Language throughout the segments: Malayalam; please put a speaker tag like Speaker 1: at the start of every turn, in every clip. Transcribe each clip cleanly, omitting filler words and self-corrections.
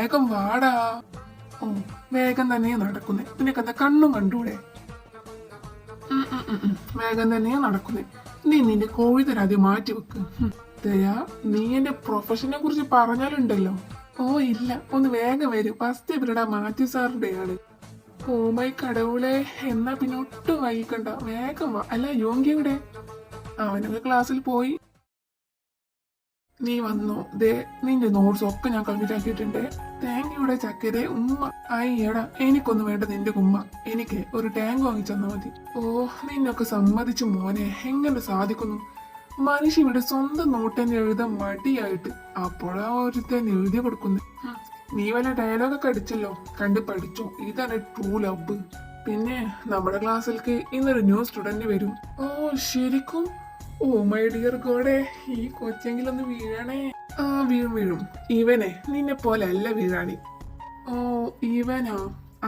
Speaker 1: വേഗം വാടാ. ഓ വേഗം തന്നെ നടക്കുന്നേ, നിനക്കെന്താ കണ്ണും കണ്ടൂടെ? വേഗം തന്നെയാ നടക്കുന്നേ. നീ നിന്റെ കോഴിതരാതെ മാറ്റി വെക്ക്. ദയാ, നീ എന്റെ പ്രൊഫഷനെ കുറിച്ച് പറഞ്ഞാലുണ്ടല്ലോ. ഓ ഇല്ല, ഒന്ന് വേഗം വരൂ. ഫസ്റ്റ് ഇവരുടെ മാത്യു സാറിന്റെ ആണ്. ഓ മൈ കടവുളെ, എന്നാ പിന്നെ ഒട്ടും വൈകിക്കണ്ട, വേഗം വാ. അല്ല യോങ്കി എവിടെ? അവനൊക്കെ ക്ലാസ്സിൽ പോയി. നീ വന്നോ? ദേ നിന്റെ നോട്ട്സ് ഒക്കെ ഞാൻ കംപ്ലീറ്റ് ആക്കിയിട്ടുണ്ട്. തേങ്ങയുടെ ചക്കരെ ഉമ്മ. അയ്യടാ, എനിക്കൊന്നും വേണ്ട നിന്റെ ഉമ്മ. എനിക്ക് ഒരു ടാങ്ക് വാങ്ങിച്ചെന്നാ മതി. ഓ നിന്നൊക്കെ സമ്മതിച്ചു മോനെ, എങ്ങനെ സാധിക്കുന്നു? മനുഷ്യ ഇവിടെ സ്വന്തം നോട്ടന്നെ എഴുതാൻ മടിയായിട്ട് അപ്പോഴാ ഒരുത്തൻ എഴുതി കൊടുക്കുന്നത്. നീ വല്ല ഡയലോഗൊക്കെ അടിച്ചല്ലോ, കണ്ട് പഠിച്ചോ. ഇതാണ് ട്രൂ ലവ്. പിന്നെ നമ്മുടെ ക്ലാസ്സിലേക്ക് ഇന്നൊരു ന്യൂ സ്റ്റുഡന്റ് വരും. ഓ ശരിക്കും? ഓ മൈ ഡിയർ ഗോഡേ, ഈ കൊച്ചെങ്കിലൊന്ന് വീഴണേ. ആ വീഴും. ഇവനെ നിന്നെ പോലെ അല്ല വീഴാണി. ഓ ഇവനോ?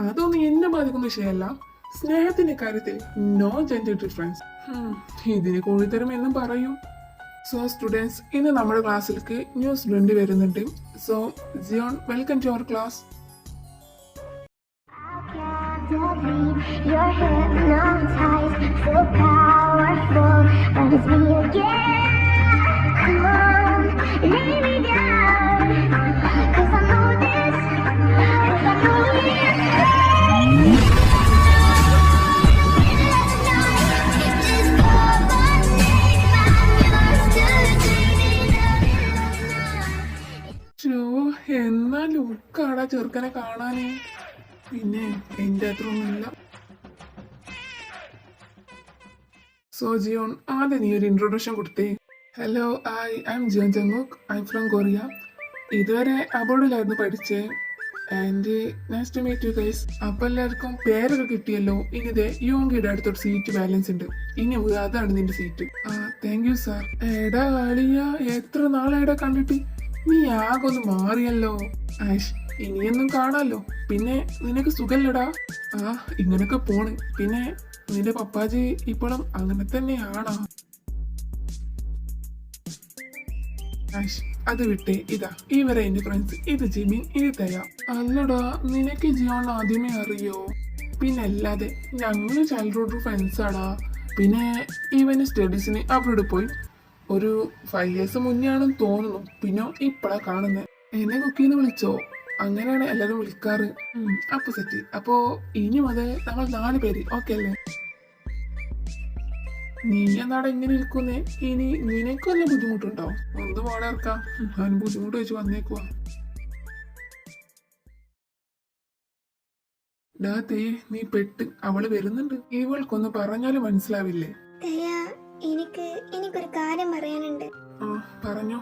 Speaker 1: അതൊന്നും എന്നെ ബാധിക്കുന്ന വിഷയമല്ല. സ്നേഹത്തിന്റെ കാര്യത്തിൽ നോ ജെൻഡർ ഡിഫറൻസ്. ഇതിന് കോഴിത്തരം എന്നും പറയും. സോ സ്റ്റുഡൻസ്, ഇന്ന് നമ്മുടെ ക്ലാസ്സിലേക്ക് ന്യൂ സ്റ്റുഡന്റ് വരുന്നുണ്ട്. So Jeon, welcome to our class.
Speaker 2: You're hypnotized, so powerful, but it's me again. Come on, lay me down, 'cause I know this, 'cause I know this.
Speaker 1: എന്നാ ലുക്കാടാ ചെറുക്കനെ കാണാനേ. പിന്നെ എന്റെ അത്ര ഒന്നുമില്ല. സോ ജിയോൺ, ആദ്യം നീ ഒരു ഇൻട്രൊഡക്ഷൻ കൊടുത്തേ. Hello, I am Jeon Jungkook. I from Korea. ഇതുവരെ അബോർഡിലായിരുന്നു പഠിച്ചേ. And nice to meet you guys. അപ്പൊ എല്ലാവർക്കും പേരൊക്കെ കിട്ടിയല്ലോ. ഇനി ഇതേ യോങ്കിയുടെ അടുത്തൊരു സീറ്റ് ബാലൻസ് ഉണ്ട്. ഇനി അതാണ് നിന്റെ സീറ്റ്. ആ താങ്ക് യു സാർ. എടാ കളിയ, എത്ര നാളെടാ കണ്ടിട്ട്? നീ ആകെ ഒന്ന് മാറിയല്ലോ. ആഷ്, ഇനിയൊന്നും കാണാലോ. പിന്നെ നിനക്ക് സുഖല്ലടാ? ആ ഇങ്ങനൊക്കെ പോണ്. പിന്നെ നിന്റെ പപ്പാജി ഇപ്പോഴും അങ്ങനെ തന്നെയാണോ? ആഷ്, അത് വിട്ടേ. ഇതാ ഇവരെ എന്റെ ഫ്രണ്ട്സ്. ഇത് ജിമിൻ, ഇത് തയ്യാ. അല്ലടാ, നിനക്ക് ജിയോൺ ആദ്യമേ അറിയോ? പിന്നെ അല്ലാതെ ഞങ്ങള് ചൈൽഡ്ഹുഡ് ഫ്രണ്ട്സാടാ. പിന്നെ ഇവന് സ്റ്റഡീസിന് അവരോട് പോയി ഒരു 5 years മുന്നേ ആണെന്ന് തോന്നുന്നു. പിന്നെ ഇപ്പഴാ കാണുന്നത്. എന്നെ കുക്കിന്ന് വിളിച്ചോ? അങ്ങനെയാണ് എല്ലാരും വിളിക്കാറ്. അപ്പൊ സെറ്റ്. അപ്പോ ഇനി മുതൽ നമ്മൾ 4 പേര് ഓക്കെ അല്ലേ? നീ എന്നാടെ എങ്ങനെ ഇരിക്കുന്നേ? ഇനി നിനക്ക് വല്ല ബുദ്ധിമുട്ടുണ്ടോ? ഒന്ന് പോടെ ഇറക്കാം. ഞാൻ ബുദ്ധിമുട്ട് വെച്ച് വന്നേക്കുവാ. ഡാത്തേ, നീ പെട്ട്. അവള് വരുന്നുണ്ട്. ഇവൾക്കൊന്ന് പറഞ്ഞാലും മനസ്സിലാവില്ലേ?
Speaker 2: എനിക്കൊരു കാര്യം പറയാനുണ്ട്.
Speaker 1: ആ പറഞ്ഞോ.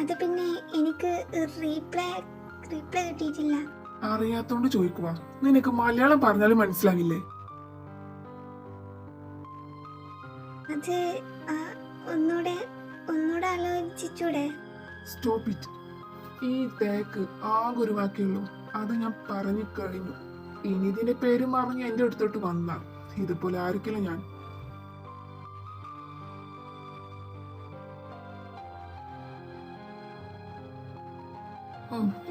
Speaker 2: അത് പിന്നെ എനിക്ക് റീപ്ലൈ കിട്ടിയിട്ടില്ല.
Speaker 1: അറിയാത്തോണ്ട് ചോദിക്കുവാ. നിനക്ക് മലയാളം പറഞ്ഞാലും മനസ്സിലാവില്ലേ?
Speaker 2: അത് ഒന്നൂടെ ആലോചിച്ചൂടെ?
Speaker 1: Stop it. ഈ തേക്ക് ആകെ ഒരു വാക്കിയുള്ളൂ. അത് ഞാൻ പറഞ്ഞു കഴിഞ്ഞു. ഇനി ഇതിന്റെ പേര് മറിഞ്ഞ് എന്റെ അടുത്തോട്ട് വന്നാ ഇതുപോലെ ആയിരിക്കില്ല ഞാൻ.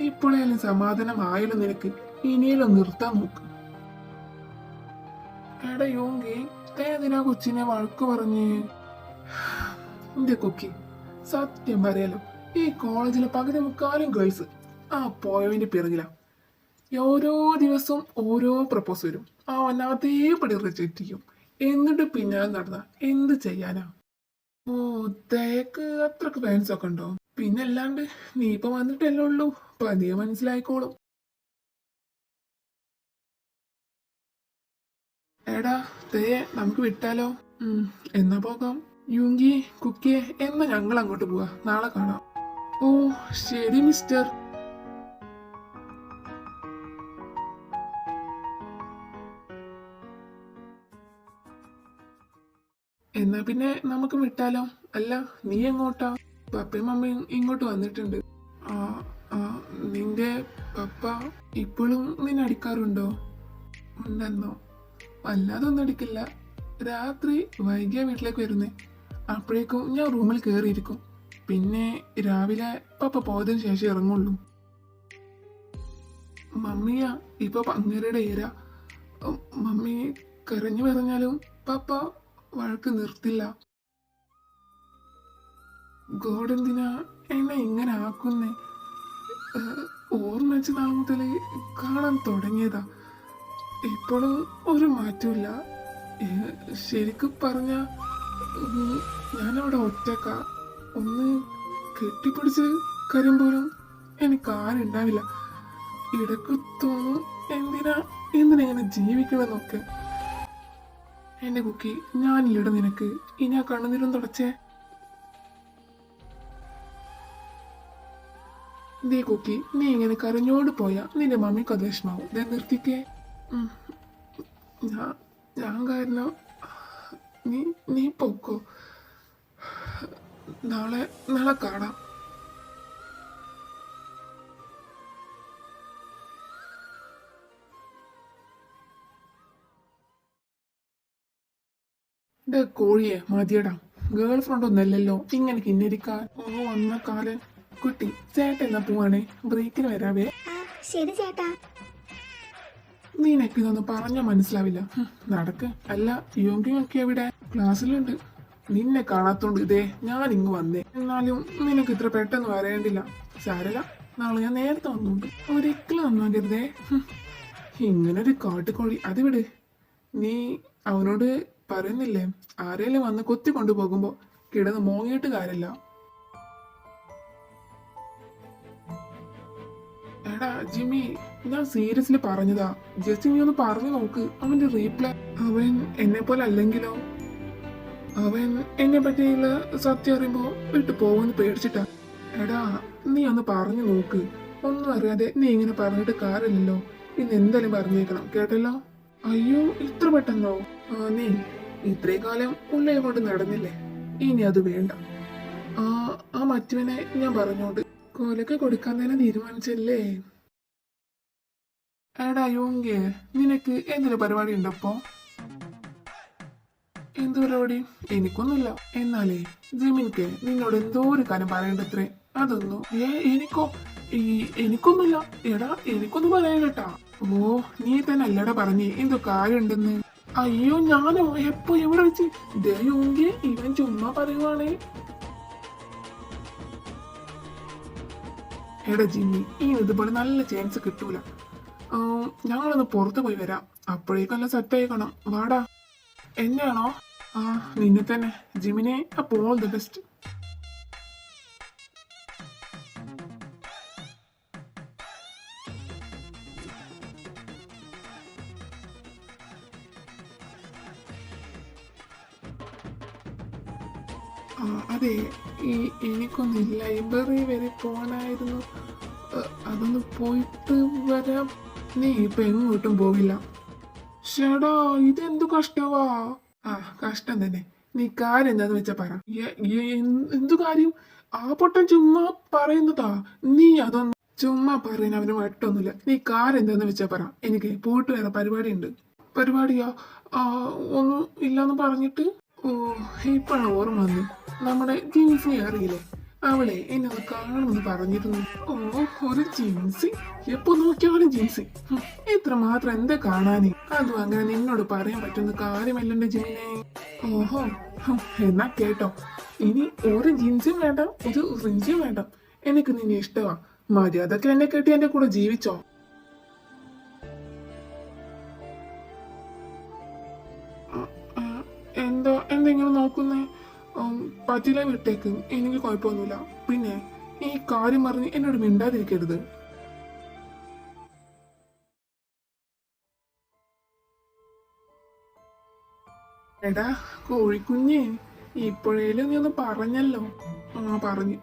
Speaker 1: ഇപ്പോഴേലും സമാധാനമായാലും നിനക്ക്. ഇനിയെല്ലാം നിർത്താൻ നോക്ക്. എടാ യോങ്കി, തേതിനാ കൊച്ചിനെ വഴക്ക് പറഞ്ഞ്? എന്റെ കുക്കി, സത്യം പറയാലോ, ഈ കോളേജിലെ പകുതി മുക്കാലും ഗേൾസ് ആ പോയവന്റെ പിറകിലാ. ഓരോ ദിവസവും ഓരോ പ്രപ്പോസ് വരും. അവൻ അതേപടി റിജക്റ്റ് ചെയ്യും. എന്നിട്ട് പിന്നാലെ നടന്ന എന്ത് ചെയ്യാനാ? ഓ തേക്ക് അത്രക്ക് ഫാൻസ് ഒക്കെ ഉണ്ടോ? പിന്നല്ലാണ്ട് നീ ഇപ്പൊ വന്നിട്ടല്ലേ ഉള്ളൂ. പതിയെ മനസ്സിലായിക്കോളും. എടാ തേ, നമുക്ക് വിട്ടാലോ? എന്നാ പോകാം. യുങ്കി, കുക്കിയെ, എന്നാ ഞങ്ങൾ അങ്ങോട്ട് പോവാ. നാളെ കാണാം. ഓ ശരി മിസ്റ്റർ. എന്നാ പിന്നെ നമുക്ക് വിട്ടാലോ? അല്ല നീ എങ്ങോട്ടാ? പപ്പയും മമ്മയും ഇങ്ങോട്ട് വന്നിട്ടുണ്ട്. നിന്റെ പപ്പ ഇപ്പോഴും നിന്നെ അടിക്കാറുണ്ടോ? ഉണ്ടെന്നോ? വല്ലാതൊന്നും അടിക്കില്ല. രാത്രി വൈകിയ വീട്ടിലേക്ക് വരുന്നേ. അപ്പോഴേക്കും ഞാൻ റൂമിൽ കയറിയിരിക്കും. പിന്നെ രാവിലെ പപ്പ പോയതിനു ശേഷം ഇറങ്ങുള്ളൂ. മമ്മിയാ ഇപ്പൊ അങ്ങേരുടെ ഏര. മമ്മി കരഞ്ഞു പറഞ്ഞാലും പപ്പ വഴക്ക് നിർത്തില്ല. ഗോഡ് എന്തിനാ എന്നെ ഇങ്ങനെ ആക്കുന്നേ? ഓർമ്മ വെച്ച നാൾ മുതൽ കാണാൻ തുടങ്ങിയതാ. ഇപ്പോഴും ഒരു മാറ്റമില്ല. ശരിക്കും പറഞ്ഞ ഞാനവിടെ ഒറ്റക്ക. ഒന്ന് കെട്ടിപ്പിടിച്ച് കരുമ്പോലും എനിക്ക് ആരുണ്ടാവില്ല. ഇടയ്ക്ക് തോന്നും എന്തിനാ ഇങ്ങനെ ജീവിക്കണമെന്നൊക്കെ. എന്റെ കുക്കി, ഞാനില്ലട നിനക്ക്. ഇനി ആ കണ്ണുനീരും തുടച്ചേ. ദേ കുക്കി, നീ ഇങ്ങനെ കരഞ്ഞോട് പോയാ നിന്റെ മമ്മിക്ക് അത് വിഷമാവും. ദേ നിർത്തിക്കേ. ഞാൻ കാരണം നീ പൊക്കോ. നാളെ കാണാം. കോഴിയെ മതിയടാ. ഗേൾ ഫ്രണ്ട് ഒന്നല്ലല്ലോ ഇങ്ങനെ കിന്നരിക്കാൻ. വന്ന കാലൻ കുട്ടി. ചേട്ടൻ എന്നാ പോവാണേ, ബ്രേക്കിന് വരാവേ.
Speaker 2: ശരി ചേട്ടാ.
Speaker 1: നിനക്ക് ഇതൊന്നും പറഞ്ഞാ മനസ്സിലാവില്ല. നടക്ക്. അല്ല, യോഗ്യമൊക്കെ എവിടെ? ക്ലാസ്സിലുണ്ട്. നിന്നെ കാണാത്തോണ്ട് ഇതേ ഞാൻ ഇങ്ങ് വന്നേ. എന്നാലും നിനക്ക് ഇത്ര പെട്ടെന്ന് വരേണ്ടില്ല. സാരല്ല, നാളെ ഞാൻ നേരത്തെ വന്നുണ്ട്. ഒരിക്കലും നന്നാകരുതേ. ഇങ്ങനൊരു കാട്ടുകോഴി. അത് വിട്. നീ അവനോട് പറയുന്നില്ലേ, ആരെങ്കിലും വന്ന് കൊത്തി കൊണ്ടുപോകുമ്പോ കിടന്ന് മോങ്ങിയിട്ട് കാര്യമില്ല. എടാ ജിമ്മി, ഞാൻ സീരിയസ്ലി പറഞ്ഞതാ. ജസ്റ്റ് നീ ഒന്ന് പറഞ്ഞു നോക്ക്. അവന്റെ റീപ്ലൈ. അവൻ എന്നെ പോലെ അല്ലെങ്കിലോ? അവൻ എന്നെ പറ്റിയുള്ള സത്യം അറിയുമ്പോ വിട്ടു പോകുമെന്ന് പേടിച്ചിട്ടാ. എടാ നീ ഒന്ന് പറഞ്ഞു നോക്ക്. ഒന്നും അറിയാതെ നീ ഇങ്ങനെ പറഞ്ഞിട്ട് കാര്യമില്ലല്ലോ. ഇന്ന് എന്തായാലും പറഞ്ഞേക്കണം, കേട്ടല്ലോ? അയ്യോ, ഇത്ര പെട്ടെന്നോ? നീ ഇത്രയും കാലം ഉള്ളിൽ കൊണ്ട് നടന്നില്ലേ, ഇനി അത് വേണ്ട. ആ മറ്റുവിനെ ഞാൻ പറഞ്ഞോണ്ട് കൊലക്ക് കൊടുക്കാൻ തന്നെ തീരുമാനിച്ചല്ലേ? എടാ യോങ്ക, നിനക്ക് എന്തൊരു പരിപാടി ഉണ്ടപ്പോ? എന്ത് പരിപാടി? എനിക്കൊന്നുമില്ല. എന്നാലേ ജിമിൻക്ക് നിന്നോട് എന്തോ ഒരു കാര്യം പറയണ്ടത്രേ. അതൊന്നു. എനിക്കൊന്നുമില്ല. എടാ എനിക്കൊന്നും പറയാനട്ടാ. ഓ, നീ തന്നെ അല്ലടാ പറഞ്ഞേ എന്തോ കാര്യമുണ്ടെന്ന്. അയ്യോ, ഞാനോ? എപ്പോ? എവിടെ വെച്ച്? യോങ്ക, ഇവൻ ചുമ്മാ പറയുവാണേ. എടാ ജിമ്മി, ഈ ഇതുപോലെ നല്ല ചാൻസ് കിട്ടൂല. ഞങ്ങളൊന്ന് പുറത്തു പോയി വരാം. അപ്പോഴേക്കെല്ലാം സെറ്റ് ആയിക്കണം. വാടാ. എന്നെയാണോ? നിന്നെ തന്നെ. ജിമിനെ, അപ്പോൾ ഓൾ ദി ബെസ്റ്റ്. അതെ, എനിക്കൊന്ന് ലൈബ്രറി വരെ പോകാനായിരുന്നു. അതൊന്ന് പോയിട്ട് വരാം. നീ ഇപ്പൊ എങ്ങോട്ടും പോവില്ല. ഷേടാ, ഇതെന്തു കഷ്ടവാ. കഷ്ടം തന്നെ. നീ കാര്യം എന്താന്ന് വെച്ചാ പറ. എന്തു കാര്യം? ആ പൊട്ടൻ ചുമ്മാ പറയുന്നതാ. നീ അതൊന്നും ചുമ്മാ പറയുന്ന അവന് വട്ടൊന്നുമില്ല. നീ കാര്യം എന്താന്ന് വെച്ചാ പറ. എനിക്ക് പോയിട്ട് വേറെ പരിപാടി ഉണ്ട്. പരിപാടിയാ? ഒന്നും ഇല്ലാന്ന് പറഞ്ഞിട്ട്. ഓ, ഇപ്പോഴാണ് ഓർമ്മ വന്നു. നമ്മുടെ ജിൻസിനെ അറിയില്ലേ? അവളെ എന്നെ ഒന്ന് കാണുമെന്ന് പറഞ്ഞിരുന്നു. ഓ, ഒരു ജിൻസി. എപ്പോ നോക്കിയാലും ജിൻസി. ഇത്ര മാത്രം എന്താ കാണാനേ? അതും അങ്ങനെ നിന്നോട് പറയാൻ പറ്റുന്ന കാര്യമല്ലേ ജിമിനെ? ഓഹോ, എന്നാ കേട്ടോ. ഇനി ഒരു ജിൻസും വേണ്ട, ഒരു റിഞ്ചും വേണ്ട. എനിക്ക് നിന്നെ ഇഷ്ടമാ. മര്യാദക്ക് എന്നെ കെട്ടി എന്റെ കൂടെ ജീവിച്ചോ. എന്തെങ്കിലും നോക്കുന്നേ? പറ്റില്ല, വിട്ടേക്ക്. എനിക്ക് കുഴപ്പമൊന്നുമില്ല. പിന്നെ ഈ കാര്യം പറഞ്ഞ് എന്നോട് മിണ്ടാതിരിക്കരുത്. എടാ കോഴിക്കുഞ്ഞേ, ഇപ്പോഴേലും നീ ഒന്ന് പറഞ്ഞല്ലോ. പറഞ്ഞു.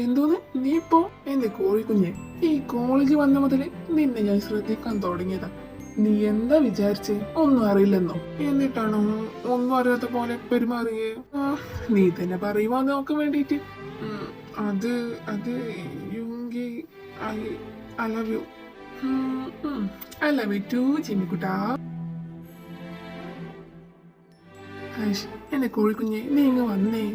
Speaker 1: എന്തോന്ന്? നീ ഇപ്പോ? എന്റെ കോഴിക്കുഞ്ഞെ, ഈ കോളേജ് വന്ന മുതല് നിന്നെ ഞാൻ ശ്രദ്ധിക്കാൻ തുടങ്ങിയതാ. നീ എന്താ വിചാരിച്ച് ഒന്നും അറിയില്ലെന്നോ? എന്നിട്ടാണോ ഒന്നും അറിയാത്ത പോലെ പെരുമാറിയേ? നീ തന്നെ പറയുവാന്ന് നോക്കാൻ വേണ്ടിട്ട്. അത് യുങ്കി, I love you. I love you too, ചിന്നിക്കുട്ടാ. എന്നെ കോഴിക്കുഞ്ഞെ, നീ ഇങ്ങ് വന്നേ.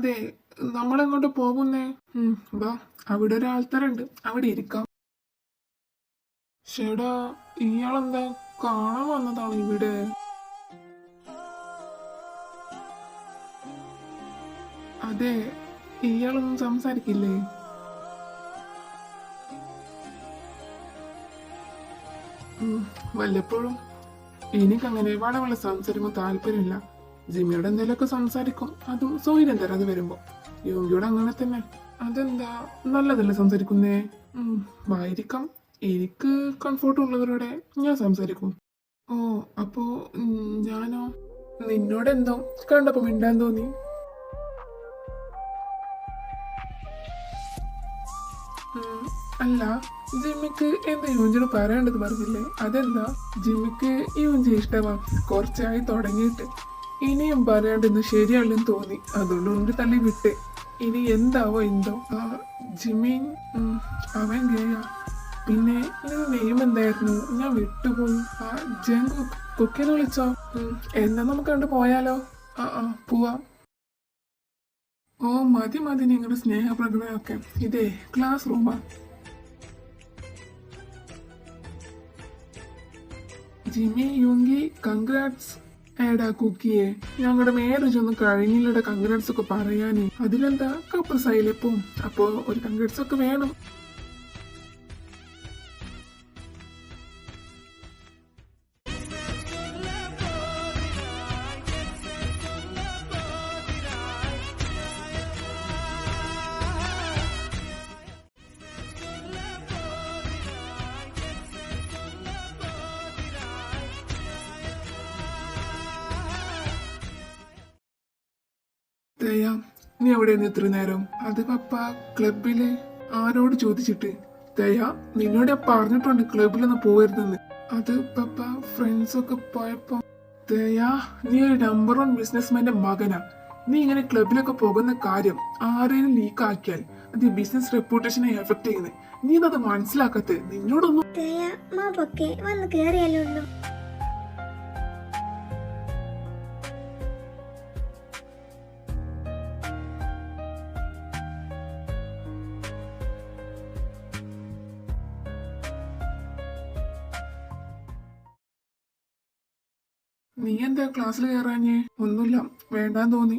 Speaker 1: അതെ, നമ്മളെങ്ങോട്ട് പോകുന്നേ? വാ, അവിടെ ഒരു ആൾത്തരുണ്ട്, അവിടെ ഇരിക്കാം. ചേടാ, ഇയാളെന്താ കാണാൻ വന്നതാണ് ഇവിടെ? അതെ, ഇയാളൊന്നും സംസാരിക്കില്ലേ? വല്ലപ്പോഴും. എനിക്കങ്ങനെ വളരെ സംസാരിക്കുമ്പോൾ താല്പര്യമില്ല. ജിമ്മിയോട് എന്തെങ്കിലുമൊക്കെ സംസാരിക്കും, അതും സൗകര്യം തരാതെ വരുമ്പോ. യോഗിയോട് അങ്ങനെ തന്നെ. അതെന്താ, നല്ലതല്ലേ സംസാരിക്കുന്നേ? ആയിരിക്കാം. എനിക്ക് കംഫോർട്ട് ഉള്ളവരോടെ ഞാൻ സംസാരിക്കും. ഓ, അപ്പോ ഞാനോ? നിന്നോട് എന്തോ കണ്ടപ്പോ മിണ്ടാൻ തോന്നി. അല്ല, ജിമ്മിക്ക് എന്താ യുവഞ്ചിയോട് പറയേണ്ടത് പറഞ്ഞില്ലേ? അതെന്താ? ജിമ്മിക്ക് യുവഞ്ചി ഇഷ്ടമാ, കുറച്ചായി തുടങ്ങിയിട്ട്. ഇനിയും പറയാണ്ടെന്ന് ശരിയല്ലെന്ന് തോന്നി, അതുകൊണ്ട് ഒന്ന് തള്ളി വിട്ട്. ഇനി എന്താവോ എന്തോ. ജിമ്മി, അവൻ ഗേയാ. പിന്നെ നെയ്യും എന്തായിരുന്നു? ഞാൻ വിട്ടുപോയി. ജങ്കു കുക്കിനെ വിളിച്ചോ? എന്നാ നമുക്ക് കണ്ടു പോയാലോ? പോവാം. ഓ, മതി മതി നിങ്ങളുടെ സ്നേഹപ്രകടനമൊക്കെ. ഇതേ ക്ലാസ് റൂമാ. Jimmy, Yoongi, congrats. ഏടാ കുക്കിയെ, ഞങ്ങളുടെ മാരേജ് ഒന്നും കഴിഞ്ഞില്ലട കൺഗ്രാറ്റ്സ് ഒക്കെ പറയാനേ. അതിലെന്താ, കപ്പിൾസ് ആയില്ലേ ഇപ്പം, അപ്പോ ഒരു കൺഗ്രാറ്റ്സ് ഒക്കെ വേണം. നീ എവിടെയായിരുന്നു ഇത്ര നേരം? അത് പപ്പ ക്ലബില് ആരോട് ചോദിച്ചിട്ട്. ദയ, നിന്നോട് ഞാൻ പറഞ്ഞിട്ടുണ്ട് ക്ലബിലൊന്നും പോകരുതെന്ന്. അത് പപ്പ ഫ്രണ്ട്സ് ഒക്കെ പോയപ്പോ. ദയ, നീ ഒരു നമ്പർ 1 ബിസിനസ്മാന്റെ മകനാ. നീ ഇങ്ങനെ ക്ലബിലൊക്കെ പോകുന്ന കാര്യം ആരെയും ലീക്ക് ആക്കിയാൽ അത് ബിസിനസ് റെപ്യൂട്ടേഷനെ എഫക്ട് ചെയ്യുന്നത്. നീ അത് മനസ്സിലാക്കത്തെ? നിന്നോടൊന്നും.
Speaker 2: വന്ന് കേറിയാലോ.
Speaker 1: നീ എന്താ ക്ലാസ്സിൽ കയറാഞ്ഞേ? ഒന്നുമില്ല, വേണ്ടാന്ന് തോന്നി.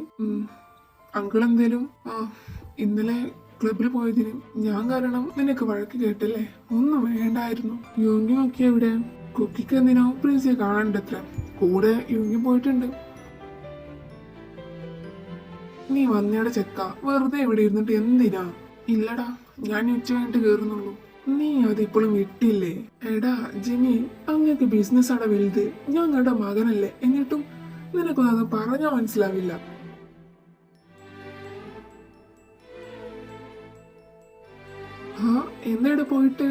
Speaker 1: അങ്കിൾ എന്തേലും? ഇന്നലെ ക്ലബിൽ പോയതിന് ഞാൻ കാരണം നിനക്ക് വഴക്ക് കേട്ടല്ലേ? ഒന്നും വേണ്ടായിരുന്നു. യോങ്കി നോക്കിയ ഇവിടെ. കുക്കിക്ക് എന്തിനോ പ്രിൻസിയെ കാണണ്ടത്ര. കൂടെ യോങ്കി പോയിട്ടുണ്ട്. നീ വന്നയുടെ ചെക്ക, വെറുതെ ഇവിടെ ഇരുന്നിട്ട് എന്തിനാ? ഇല്ലടാ, ഞാൻ ഉച്ച കഴിഞ്ഞിട്ട് കേറുന്നുള്ളൂ. നീ അതിപ്പോഴും വിട്ടില്ലേ? എടാ ജിമ്മി, അങ്ങക്ക് ബിസിനസ് ആണ് വലുത്. ഞങ്ങളുടെ മകനല്ലേ, എന്നിട്ടും നിനക്കൊന്നും അത് പറഞ്ഞാ മനസ്സിലാവില്ല. എന്നേടെ പോയിട്ട്